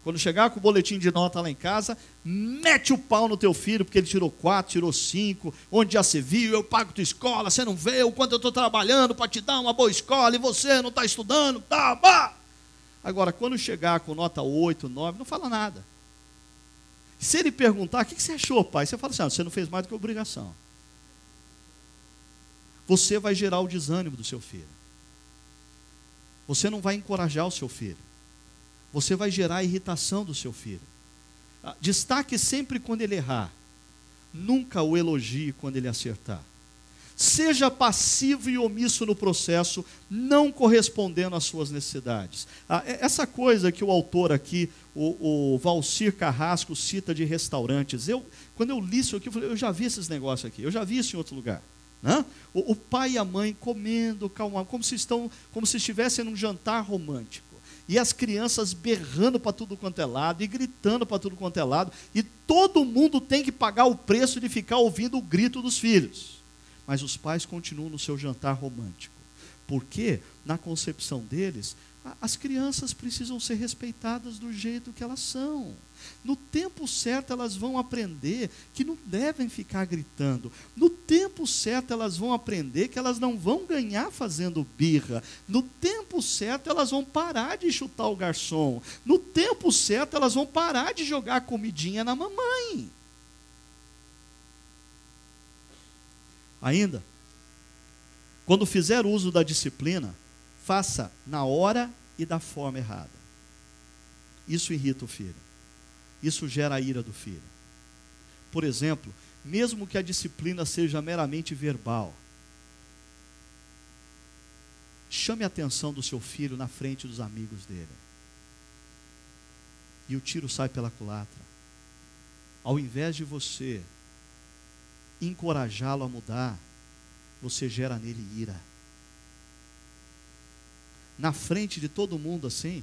Quando chegar com o boletim de nota lá em casa, mete o pau no teu filho, porque ele tirou 4, tirou 5, onde já se viu, eu pago tua escola, você não vê o quanto eu estou trabalhando para te dar uma boa escola, e você não está estudando, tá. Agora, quando chegar com nota 8, 9, não fala nada. Se ele perguntar, o que você achou, pai? Você fala assim, você não fez mais do que obrigação. Você vai gerar o desânimo do seu filho. Você não vai encorajar o seu filho. Você vai gerar a irritação do seu filho. Destaque sempre quando ele errar. Nunca o elogie quando ele acertar. Seja passivo e omisso no processo, não correspondendo às suas necessidades. Essa coisa que o autor aqui, o Valcir Carrasco, cita de restaurantes. Quando eu li isso aqui, eu falei, eu já vi esses negócios aqui, eu já vi isso em outro lugar. O pai e a mãe comendo, como se estivessem num jantar romântico. E as crianças berrando para tudo quanto é lado, e gritando para tudo quanto é lado, e todo mundo tem que pagar o preço de ficar ouvindo o grito dos filhos. Mas os pais continuam no seu jantar romântico. Porque, na concepção deles, as crianças precisam ser respeitadas do jeito que elas são. No tempo certo elas vão aprender que não devem ficar gritando. No tempo certo elas vão aprender que elas não vão ganhar fazendo birra. No tempo certo elas vão parar de chutar o garçom. No tempo certo elas vão parar de jogar comidinha na mamãe. Ainda, quando fizer uso da disciplina, faça na hora e da forma errada. Isso irrita o filho. Isso gera a ira do filho. Por exemplo, mesmo que a disciplina seja meramente verbal, chame a atenção do seu filho na frente dos amigos dele. E o tiro sai pela culatra. Ao invés de você encorajá-lo a mudar, você gera nele ira. Na frente de todo mundo assim,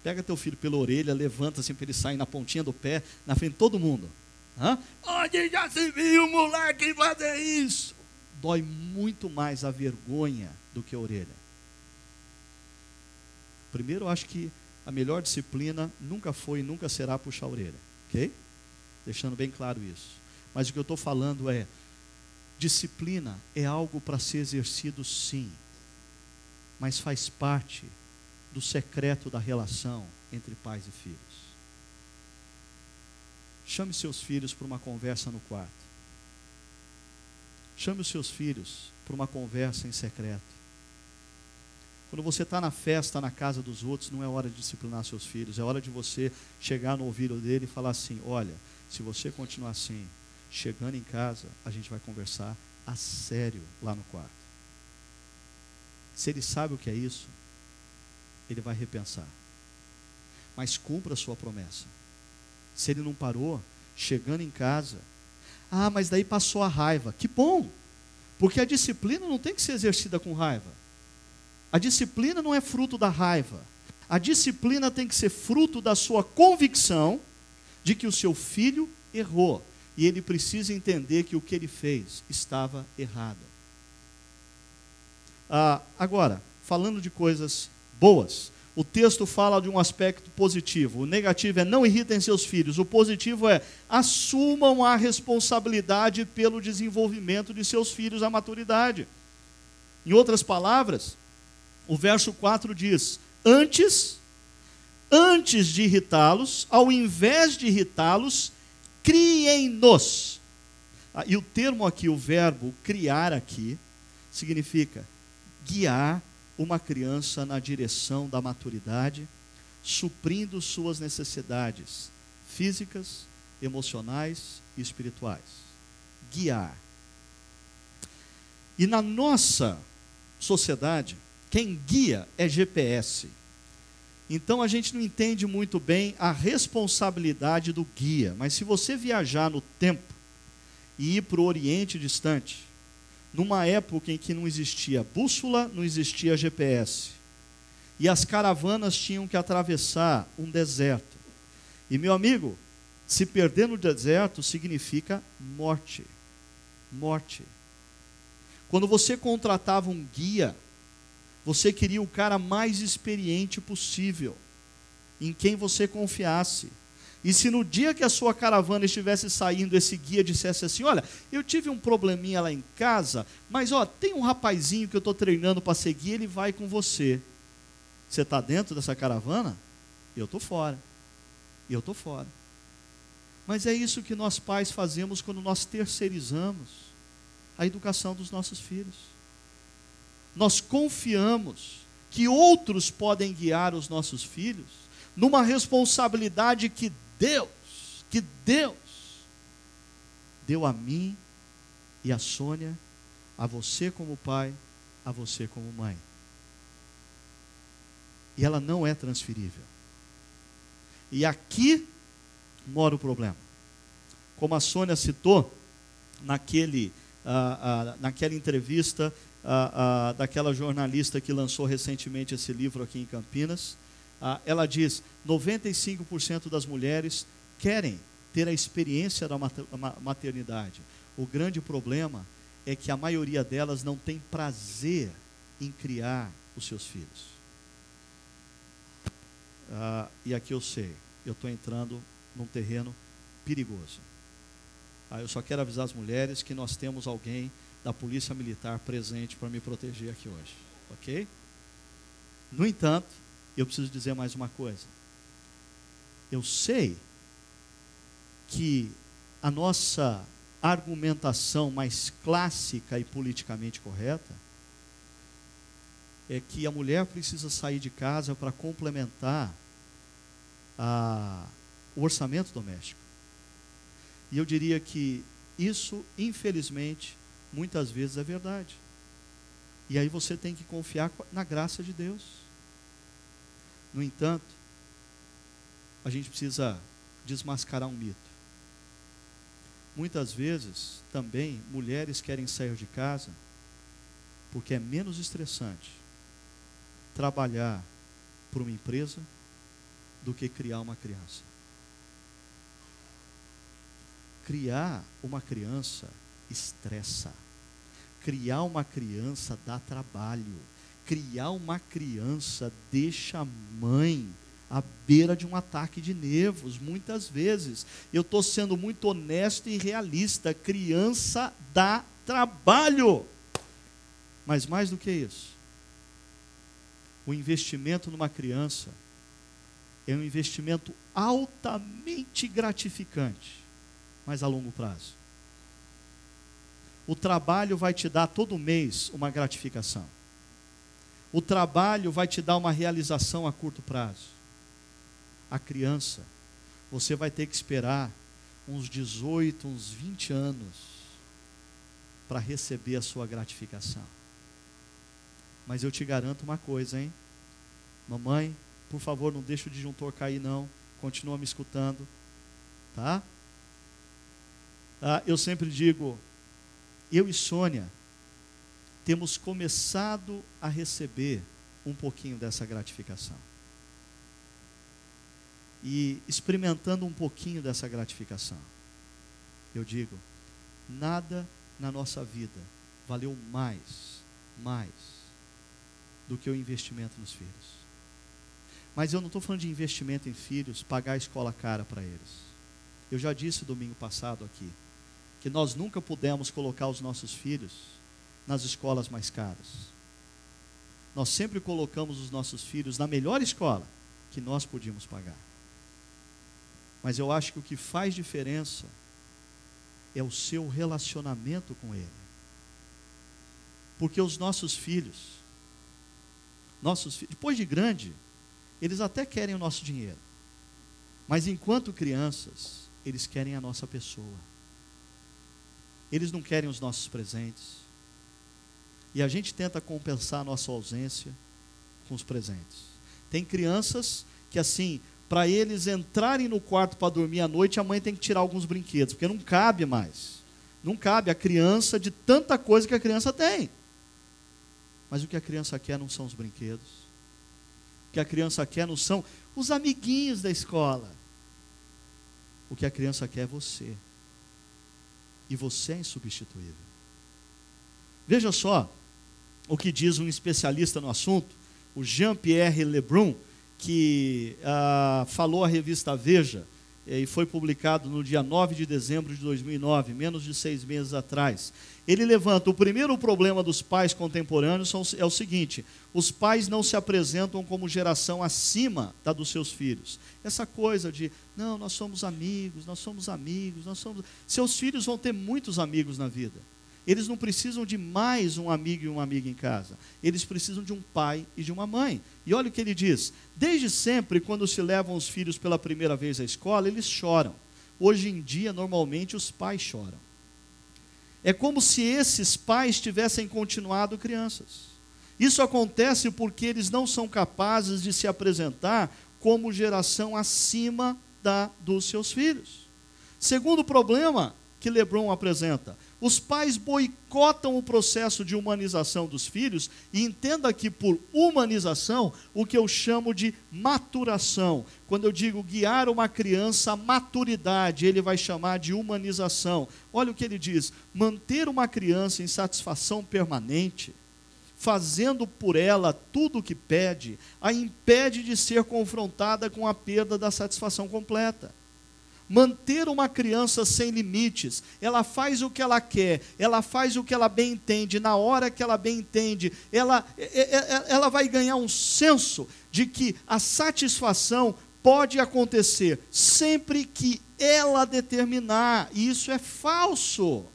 pega teu filho pela orelha, levanta assim para ele sair na pontinha do pé, na frente de todo mundo. Onde já se viu moleque fazer isso? Dói muito mais a vergonha do que a orelha. Primeiro, eu acho que a melhor disciplina nunca foi e nunca será puxar a orelha, ok? Deixando bem claro isso. Mas o que eu estou falando é, disciplina é algo para ser exercido sim, mas faz parte do secreto da relação entre pais e filhos. Chame seus filhos para uma conversa no quarto. Chame os seus filhos para uma conversa em secreto. Quando você está na festa, na casa dos outros, não é hora de disciplinar seus filhos, é hora de você chegar no ouvido dele e falar assim, olha, se você continuar assim, chegando em casa, a gente vai conversar a sério lá no quarto. Se ele sabe o que é isso, ele vai repensar. Mas cumpra a sua promessa. Se ele não parou, chegando em casa, mas daí passou a raiva. Que bom, porque a disciplina não tem que ser exercida com raiva. A disciplina não é fruto da raiva. A disciplina tem que ser fruto da sua convicção de que o seu filho errou. E ele precisa entender que o que ele fez estava errado. Agora, falando de coisas boas, o texto fala de um aspecto positivo. O negativo é não irritem seus filhos. O positivo é assumam a responsabilidade pelo desenvolvimento de seus filhos à maturidade. Em outras palavras, o verso 4 diz, antes de irritá-los, ao invés de irritá-los, criem-nos. E o termo aqui, o verbo criar aqui, significa guiar uma criança na direção da maturidade, suprindo suas necessidades físicas, emocionais e espirituais. Guiar. E na nossa sociedade, quem guia é GPS. Então a gente não entende muito bem a responsabilidade do guia. Mas se você viajar no tempo e ir para o Oriente distante, numa época em que não existia bússola, não existia GPS, e as caravanas tinham que atravessar um deserto. E meu amigo, se perder no deserto significa morte. Morte. Quando você contratava um guia, você queria o cara mais experiente possível, em quem você confiasse. E se no dia que a sua caravana estivesse saindo, esse guia dissesse assim: olha, eu tive um probleminha lá em casa, mas tem um rapazinho que eu estou treinando para seguir, ele vai com você. Você está dentro dessa caravana? Eu estou fora. Eu estou fora. Mas é isso que nós pais fazemos quando nós terceirizamos a educação dos nossos filhos. Nós confiamos que outros podem guiar os nossos filhos numa responsabilidade que Deus deu a mim e a Sônia, a você como pai, a você como mãe. E ela não é transferível. E aqui mora o problema. Como a Sônia citou, naquela entrevista daquela jornalista que lançou recentemente esse livro aqui em Campinas, ela diz: 95% das mulheres querem ter a experiência da maternidade. O grande problema é que a maioria delas não tem prazer em criar os seus filhos. E aqui eu sei, eu estou entrando num terreno perigoso. Eu só quero avisar as mulheres que nós temos alguém da Polícia Militar presente para me proteger aqui hoje, ok? No entanto, eu preciso dizer mais uma coisa. Eu sei que a nossa argumentação mais clássica e politicamente correta é que a mulher precisa sair de casa para complementar o orçamento doméstico. E eu diria que isso, infelizmente, muitas vezes é verdade. E aí você tem que confiar na graça de Deus. No entanto, a gente precisa desmascarar um mito. Muitas vezes, também, mulheres querem sair de casa porque é menos estressante trabalhar para uma empresa do que criar uma criança. Criar uma criança estressa. Criar uma criança dá trabalho. Criar uma criança deixa a mãe à beira de um ataque de nervos, muitas vezes. Eu estou sendo muito honesto e realista. Criança dá trabalho. Mas mais do que isso, o investimento numa criança é um investimento altamente gratificante, mas a longo prazo. O trabalho vai te dar todo mês uma gratificação. O trabalho vai te dar uma realização a curto prazo. A criança, você vai ter que esperar uns 18, uns 20 anos para receber a sua gratificação. Mas eu te garanto uma coisa, hein? Mamãe, por favor, não deixa o disjuntor cair não. Continua me escutando, tá? Eu sempre digo, eu e Sônia temos começado a receber um pouquinho dessa gratificação. E experimentando um pouquinho dessa gratificação, eu digo, nada na nossa vida valeu mais do que o investimento nos filhos. Mas eu não estou falando de investimento em filhos, pagar a escola cara para eles. Eu já disse domingo passado aqui, que nós nunca pudemos colocar os nossos filhos nas escolas mais caras. Nós sempre colocamos os nossos filhos na melhor escola que nós podíamos pagar. Mas eu acho que o que faz diferença é o seu relacionamento com ele. Porque os nossos filhos, depois de grande, eles até querem o nosso dinheiro. Mas enquanto crianças, eles querem a nossa pessoa. Eles não querem os nossos presentes. E a gente tenta compensar a nossa ausência com os presentes. Tem crianças que assim, para eles entrarem no quarto para dormir à noite, a mãe tem que tirar alguns brinquedos, porque não cabe mais. Não cabe a criança de tanta coisa que a criança tem. Mas o que a criança quer não são os brinquedos. O que a criança quer não são os amiguinhos da escola. O que a criança quer é você. E você é insubstituível. Veja só o que diz um especialista no assunto, o Jean-Pierre Lebrun, que falou à revista Veja, e foi publicado no dia 9 de dezembro de 2009, menos de 6 meses atrás. Ele levanta: o primeiro problema dos pais contemporâneos é o seguinte: os pais não se apresentam como geração acima da dos seus filhos. Essa coisa de, não, nós somos amigos, Seus filhos vão ter muitos amigos na vida. Eles não precisam de mais um amigo e uma amiga em casa. Eles precisam de um pai e de uma mãe. E olha o que ele diz: desde sempre, quando se levam os filhos pela primeira vez à escola, eles choram. Hoje em dia, normalmente, os pais choram. É como se esses pais tivessem continuado crianças. Isso acontece porque eles não são capazes de se apresentar como geração acima dos seus filhos. Segundo problema que Lebrun apresenta: os pais boicotam o processo de humanização dos filhos, e entenda aqui por humanização o que eu chamo de maturação. Quando eu digo guiar uma criança à maturidade, ele vai chamar de humanização. Olha o que ele diz: manter uma criança em satisfação permanente, fazendo por ela tudo o que pede, a impede de ser confrontada com a perda da satisfação completa. Manter uma criança sem limites, ela faz o que ela quer, ela faz o que ela bem entende, na hora que ela bem entende, ela vai ganhar um senso de que a satisfação pode acontecer sempre que ela determinar, e isso é falso.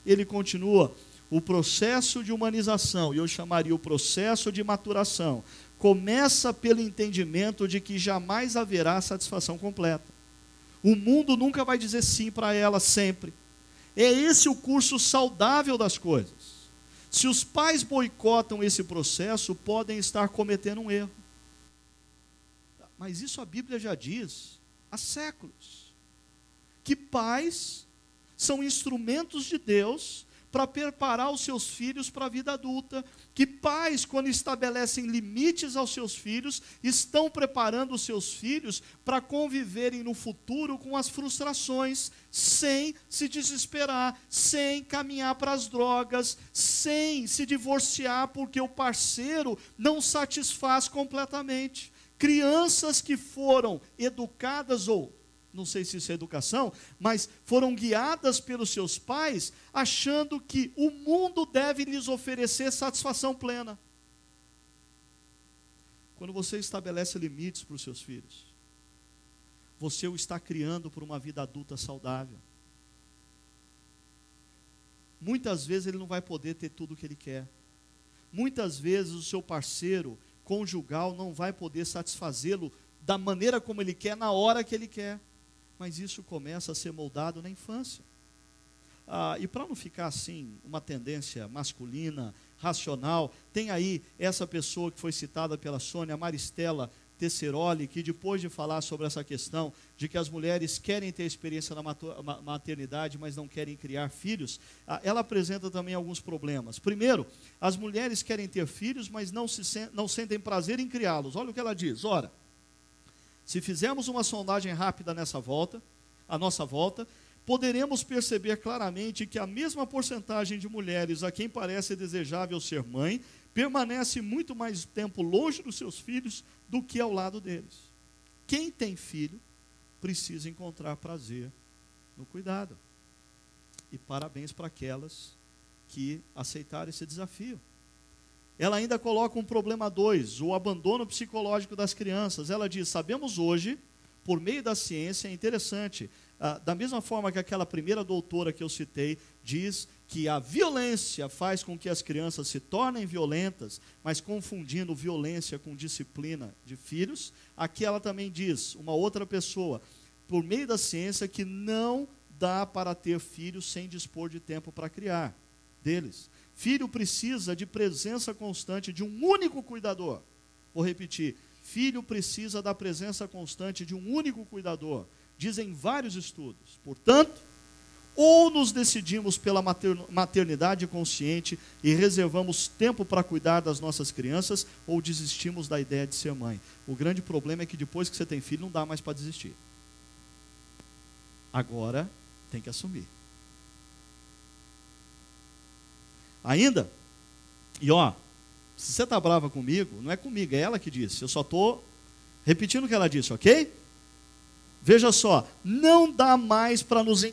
Ele continua: o processo de humanização, e eu chamaria o processo de maturação, começa pelo entendimento de que jamais haverá satisfação completa. O mundo nunca vai dizer sim para ela sempre. É esse o curso saudável das coisas. Se os pais boicotam esse processo, podem estar cometendo um erro. Mas isso a Bíblia já diz há séculos. Que pais são instrumentos de Deus para preparar os seus filhos para a vida adulta, que pais, quando estabelecem limites aos seus filhos, estão preparando os seus filhos para conviverem no futuro com as frustrações, sem se desesperar, sem caminhar para as drogas, sem se divorciar porque o parceiro não satisfaz completamente. Crianças que foram educadas, ou não sei se isso é educação, mas foram guiadas pelos seus pais, achando que o mundo deve lhes oferecer satisfação plena. Quando você estabelece limites para os seus filhos, você o está criando para uma vida adulta saudável. Muitas vezes ele não vai poder ter tudo o que ele quer. Muitas vezes o seu parceiro conjugal não vai poder satisfazê-lo da maneira como ele quer, na hora que ele quer. Mas isso começa a ser moldado na infância. E para não ficar assim, uma tendência masculina, racional, tem aí essa pessoa que foi citada pela Sônia, Maristela Tesseroli, que depois de falar sobre essa questão de que as mulheres querem ter experiência na maternidade, mas não querem criar filhos, ela apresenta também alguns problemas. Primeiro, as mulheres querem ter filhos, mas não sentem prazer em criá-los. Olha o que ela diz: ora, se fizermos uma sondagem rápida à nossa volta, poderemos perceber claramente que a mesma porcentagem de mulheres a quem parece desejável ser mãe, permanece muito mais tempo longe dos seus filhos do que ao lado deles. Quem tem filho precisa encontrar prazer no cuidado. E parabéns para aquelas que aceitaram esse desafio. Ela ainda coloca um problema 2, o abandono psicológico das crianças. Ela diz: sabemos hoje, por meio da ciência, é interessante, da mesma forma que aquela primeira doutora que eu citei diz que a violência faz com que as crianças se tornem violentas, mas confundindo violência com disciplina de filhos, aqui ela também diz, uma outra pessoa, por meio da ciência, que não dá para ter filhos sem dispor de tempo para criar deles. Filho precisa de presença constante de um único cuidador. Vou repetir: filho precisa da presença constante de um único cuidador. Dizem vários estudos. Portanto, ou nos decidimos pela maternidade consciente e reservamos tempo para cuidar das nossas crianças, ou desistimos da ideia de ser mãe. O grande problema é que depois que você tem filho, não dá mais para desistir. Agora, tem que assumir. Ainda, e ó, se você está brava comigo, não é comigo, é ela que disse. Eu só estou repetindo o que ela disse, ok? Veja só, não dá mais para nos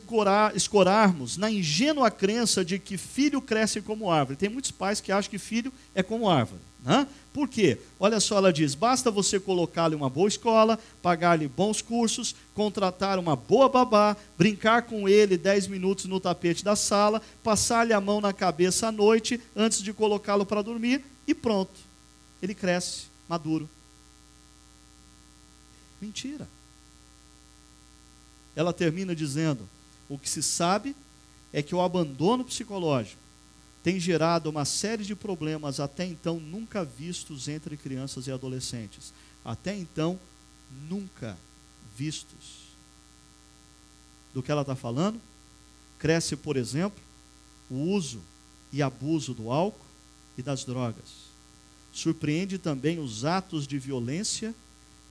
escorarmos na ingênua crença de que filho cresce como árvore. Tem muitos pais que acham que filho é como árvore. Né? Por quê? Olha só, ela diz, basta você colocá-lo em uma boa escola, pagar-lhe bons cursos, contratar uma boa babá, brincar com ele 10 minutos no tapete da sala, passar-lhe a mão na cabeça à noite, antes de colocá-lo para dormir, e pronto. Ele cresce, maduro. Mentira. Ela termina dizendo, o que se sabe é que o abandono psicológico tem gerado uma série de problemas até então nunca vistos entre crianças e adolescentes. Até então, nunca vistos. Do que ela está falando? Cresce, por exemplo, o uso e abuso do álcool e das drogas. Surpreende também os atos de violência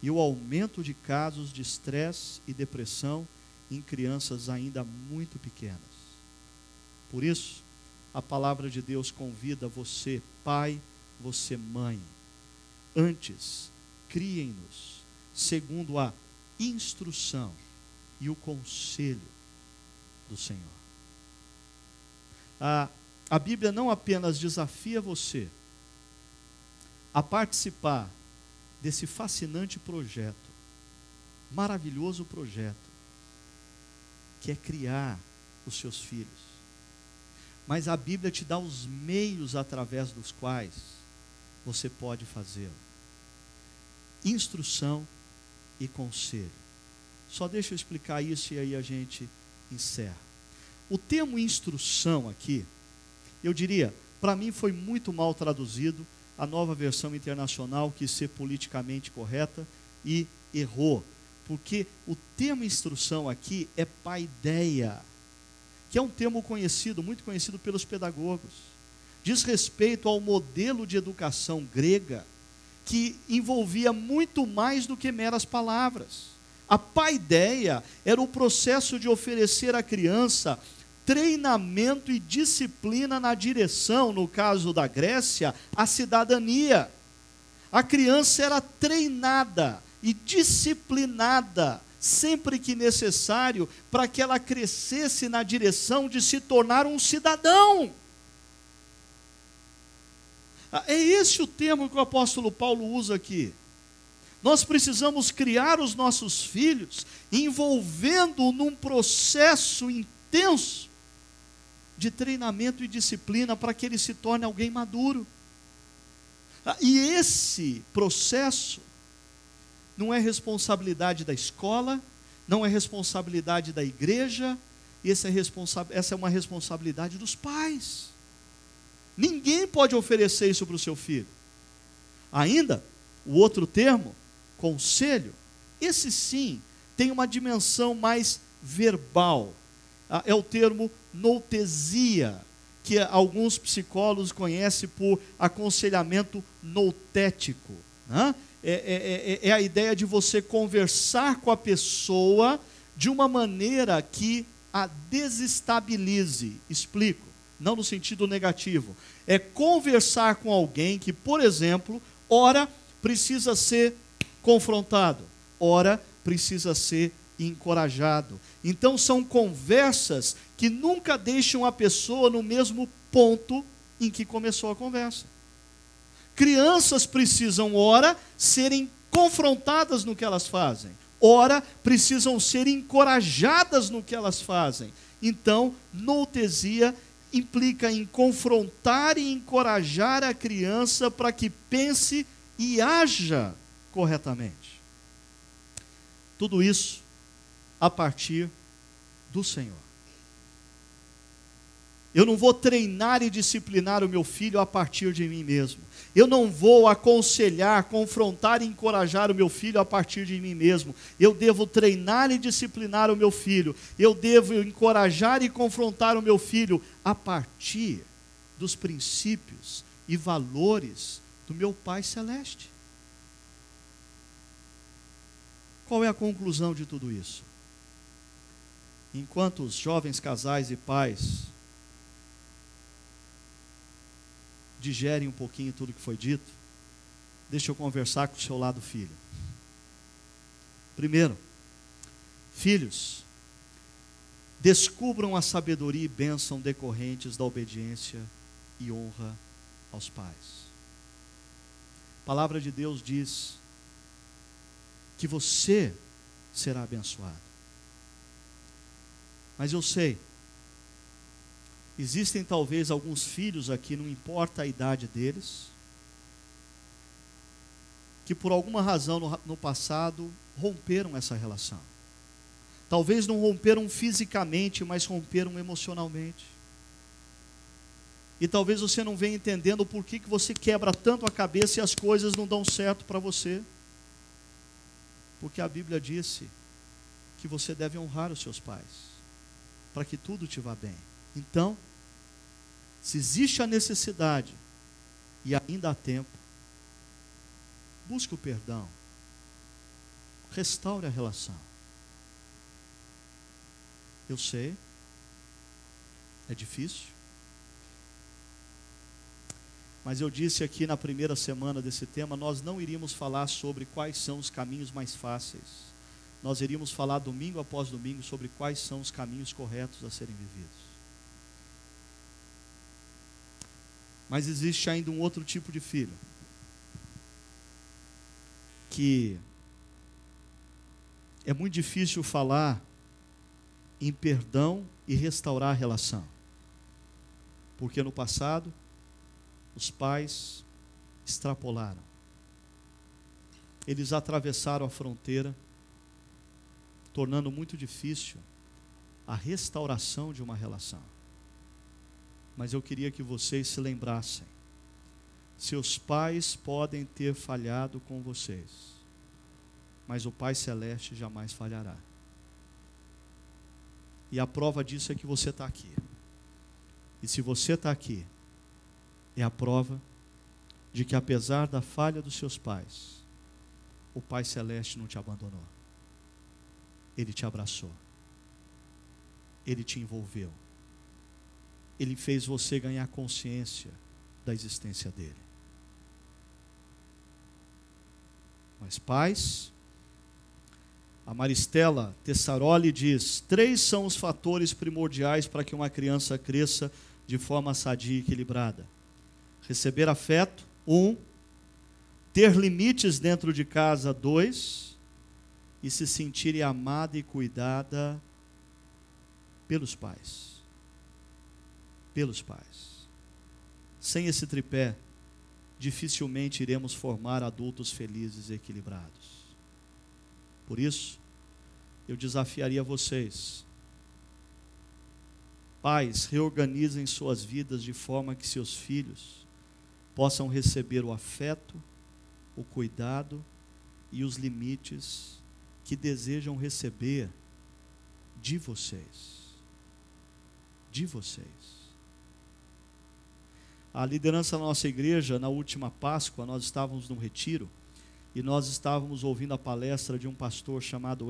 e o aumento de casos de estresse e depressão em crianças ainda muito pequenas. Por isso, a palavra de Deus convida você, pai, você, mãe. Antes, criem-nos segundo a instrução e o conselho do Senhor. A Bíblia não apenas desafia você a participar desse fascinante projeto, maravilhoso projeto, que é criar os seus filhos. Mas a Bíblia te dá os meios através dos quais você pode fazê-lo. Instrução e conselho. Só deixa eu explicar isso e aí a gente encerra. O termo instrução aqui, eu diria, para mim foi muito mal traduzido. A Nova Versão Internacional quis ser politicamente correta e errou. Porque o termo instrução aqui é paideia, que é um termo conhecido, muito conhecido pelos pedagogos. Diz respeito ao modelo de educação grega, que envolvia muito mais do que meras palavras. A paideia era o processo de oferecer à criança treinamento e disciplina na direção, no caso da Grécia, a cidadania. A criança era treinada e disciplinada, sempre que necessário, para que ela crescesse na direção de se tornar um cidadão. É esse o termo que o apóstolo Paulo usa aqui. Nós precisamos criar os nossos filhos, envolvendo num processo intenso de treinamento e disciplina, para que ele se torne alguém maduro. E esse processo não é responsabilidade da escola, não é responsabilidade da igreja, essa é uma responsabilidade dos pais. Ninguém pode oferecer isso para o seu filho. Ainda, o outro termo, conselho, esse sim tem uma dimensão mais verbal. É o termo noutesia, que alguns psicólogos conhecem por aconselhamento noutético, né? É a ideia de você conversar com a pessoa de uma maneira que a desestabilize. Explico, não no sentido negativo. É conversar com alguém que, por exemplo, ora precisa ser confrontado, ora precisa ser encorajado. Então são conversas que nunca deixam a pessoa no mesmo ponto em que começou a conversa. Crianças precisam, ora, serem confrontadas no que elas fazem. Ora, precisam ser encorajadas no que elas fazem. Então, noutesia implica em confrontar e encorajar a criança para que pense e haja corretamente. Tudo isso a partir do Senhor. Eu não vou treinar e disciplinar o meu filho a partir de mim mesmo. Eu não vou aconselhar, confrontar e encorajar o meu filho a partir de mim mesmo. Eu devo treinar e disciplinar o meu filho. Eu devo encorajar e confrontar o meu filho a partir dos princípios e valores do meu Pai Celeste. Qual é a conclusão de tudo isso? Enquanto os jovens casais e pais digerem um pouquinho tudo que foi dito, deixa eu conversar com o seu lado filho. Primeiro, filhos, descubram a sabedoria e bênção decorrentes da obediência e honra aos pais. A palavra de Deus diz que você será abençoado. Mas eu sei, existem talvez alguns filhos aqui, não importa a idade deles, que por alguma razão no passado romperam essa relação. Talvez não romperam fisicamente, mas romperam emocionalmente. E talvez você não venha entendendo por que você quebra tanto a cabeça e as coisas não dão certo para você. Porque a Bíblia disse que você deve honrar os seus pais, para que tudo te vá bem. Então, se existe a necessidade e ainda há tempo, busque o perdão, restaure a relação. Eu sei, é difícil, mas eu disse aqui na primeira semana desse tema, nós não iríamos falar sobre quais são os caminhos mais fáceis. Nós iríamos falar domingo após domingo sobre quais são os caminhos corretos a serem vividos. Mas existe ainda um outro tipo de filho, que é muito difícil falar em perdão e restaurar a relação. Porque no passado, os pais extrapolaram. Eles atravessaram a fronteira, tornando muito difícil a restauração de uma relação. Mas eu queria que vocês se lembrassem, seus pais podem ter falhado com vocês, mas o Pai Celeste jamais falhará. E a prova disso é que você está aqui. E se você está aqui, é a prova de que apesar da falha dos seus pais, o Pai Celeste não te abandonou. Ele te abraçou. Ele te envolveu. Ele fez você ganhar consciência da existência dele. Mas pais, a Maristela Tessaroli diz, 3 são os fatores primordiais para que uma criança cresça de forma sadia e equilibrada. Receber afeto, 1. Ter limites dentro de casa, 2. E se sentir amada e cuidada pelos pais. Pelos pais. Sem esse tripé, dificilmente iremos formar adultos felizes e equilibrados. Por isso, eu desafiaria vocês, pais, reorganizem suas vidas de forma que seus filhos possam receber o afeto, o cuidado e os limites que desejam receber de vocês. De vocês. A liderança da nossa igreja, na última Páscoa, nós estávamos num retiro, e nós estávamos ouvindo a palestra de um pastor chamado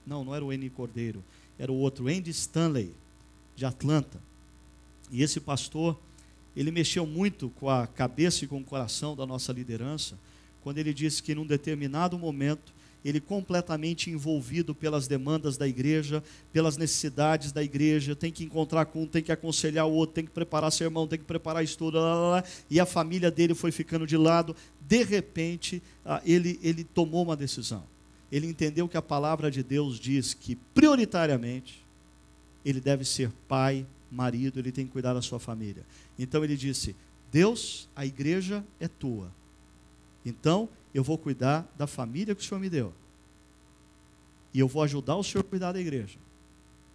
não era o Andy Cordeiro, era o outro, Andy Stanley, de Atlanta. E esse pastor, ele mexeu muito com a cabeça e com o coração da nossa liderança, quando ele disse que num determinado momento, ele completamente envolvido pelas demandas da igreja, pelas necessidades da igreja, tem que encontrar com um, tem que aconselhar o outro, tem que preparar sermão, tem que preparar estudo, e a família dele foi ficando de lado. De repente, ele tomou uma decisão. Ele entendeu que a palavra de Deus diz que, prioritariamente, ele deve ser pai, marido, ele tem que cuidar da sua família. Então ele disse, Deus, a igreja é tua. Então, eu vou cuidar da família que o Senhor me deu. E eu vou ajudar o Senhor a cuidar da igreja.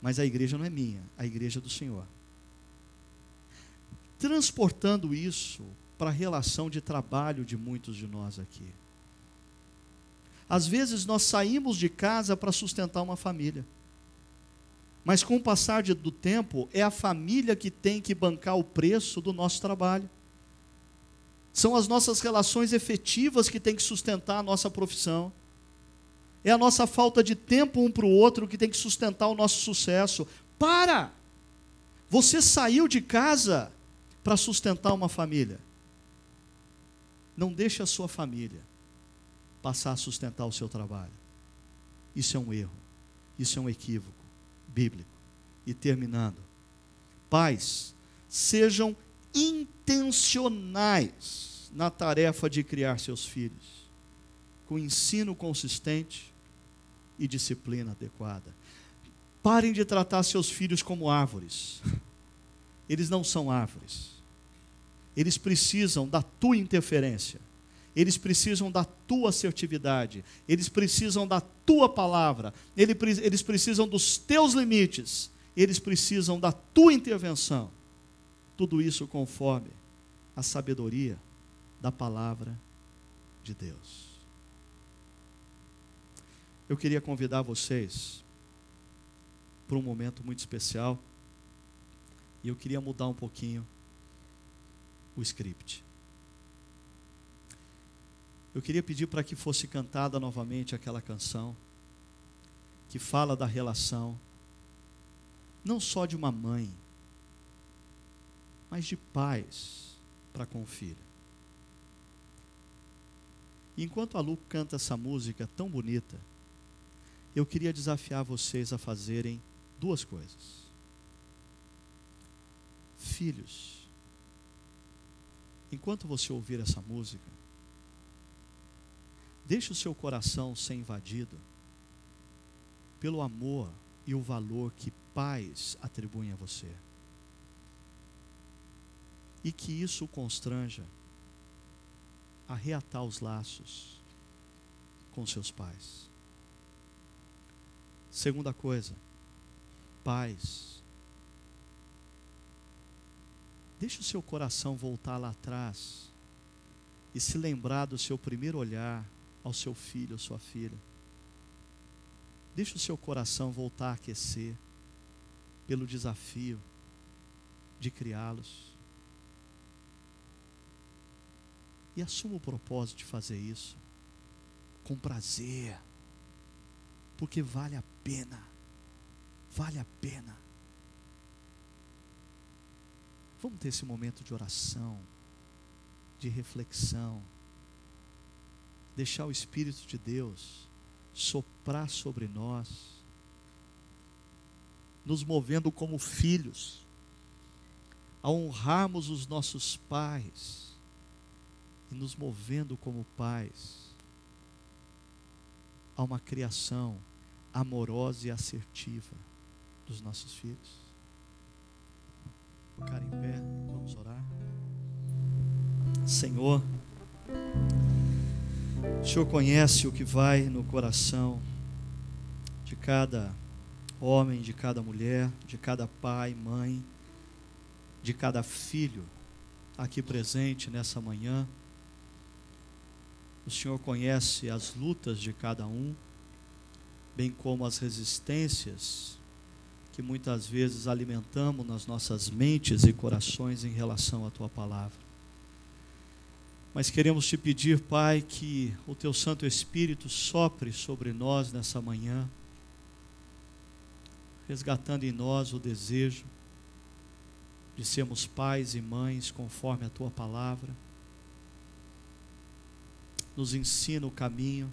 Mas a igreja não é minha, a igreja é do Senhor. Transportando isso para a relação de trabalho de muitos de nós aqui. Às vezes nós saímos de casa para sustentar uma família. Mas com o passar do tempo, é a família que tem que bancar o preço do nosso trabalho. São as nossas relações efetivas que tem que sustentar a nossa profissão. É a nossa falta de tempo um para o outro que tem que sustentar o nosso sucesso. Para! Você saiu de casa para sustentar uma família. Não deixe a sua família passar a sustentar o seu trabalho. Isso é um erro. Isso é um equívoco bíblico. E terminando, pais, sejam intencionais na tarefa de criar seus filhos, com ensino consistente e disciplina adequada. Parem de tratar seus filhos como árvores. Eles não são árvores. Eles precisam da tua interferência. Eles precisam da tua assertividade. Eles precisam da tua palavra. Eles precisam dos teus limites. Eles precisam da tua intervenção. Tudo isso conforme a sabedoria da palavra de Deus. Eu queria convidar vocês para um momento muito especial. E eu queria mudar um pouquinho o script. Eu queria pedir para que fosse cantada novamente aquela canção que fala da relação não só de uma mãe, mas de pais para com o filho. E enquanto a Lu canta essa música tão bonita, eu queria desafiar vocês a fazerem duas coisas. Filhos, enquanto você ouvir essa música, deixe o seu coração ser invadido pelo amor e o valor que pais atribuem a você. E que isso o constranja a reatar os laços com seus pais. Segunda coisa, pais, deixe o seu coração voltar lá atrás e se lembrar do seu primeiro olhar ao seu filho ou sua filha. Deixe o seu coração voltar a aquecer pelo desafio de criá-los. E assuma o propósito de fazer isso com prazer, porque vale a pena. Vale a pena. Vamos ter esse momento de oração, de reflexão, deixar o Espírito de Deus soprar sobre nós, nos movendo como filhos, a honrarmos os nossos pais e nos movendo como pais a uma criação amorosa e assertiva dos nossos filhos. Ficar em pé, vamos orar. Senhor, o Senhor conhece o que vai no coração de cada homem, de cada mulher, de cada pai, mãe, de cada filho aqui presente nessa manhã. O Senhor conhece as lutas de cada um, bem como as resistências que muitas vezes alimentamos nas nossas mentes e corações em relação à Tua palavra. Mas queremos Te pedir, Pai, que o Teu Santo Espírito sopre sobre nós nessa manhã, resgatando em nós o desejo de sermos pais e mães conforme a Tua palavra. Nos ensina o caminho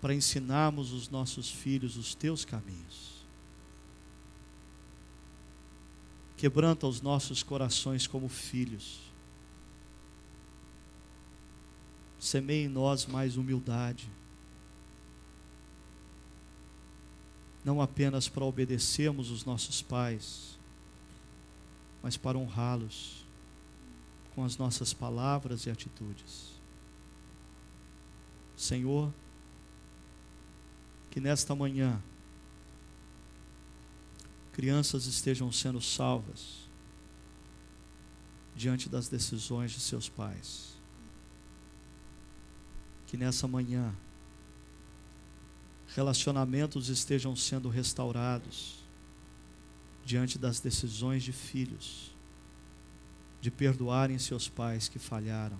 para ensinarmos os nossos filhos os Teus caminhos. Quebranta os nossos corações como filhos. Semeia em nós mais humildade, não apenas para obedecermos os nossos pais, mas para honrá-los com as nossas palavras e atitudes. Senhor, que nesta manhã crianças estejam sendo salvas diante das decisões de seus pais. Que nessa manhã relacionamentos estejam sendo restaurados diante das decisões de filhos, de perdoarem seus pais que falharam.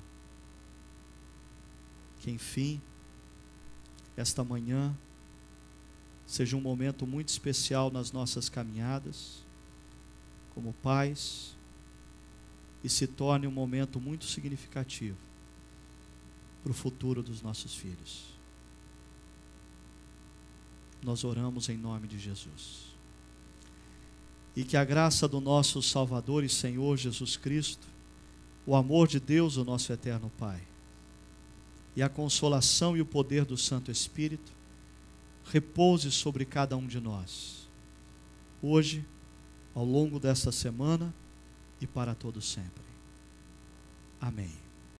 Que enfim, esta manhã seja um momento muito especial nas nossas caminhadas, como pais, e se torne um momento muito significativo para o futuro dos nossos filhos. Nós oramos em nome de Jesus. E que a graça do nosso Salvador e Senhor Jesus Cristo, o amor de Deus, o nosso eterno Pai, e a consolação e o poder do Santo Espírito repouse sobre cada um de nós, hoje, ao longo desta semana e para todo sempre. Amém.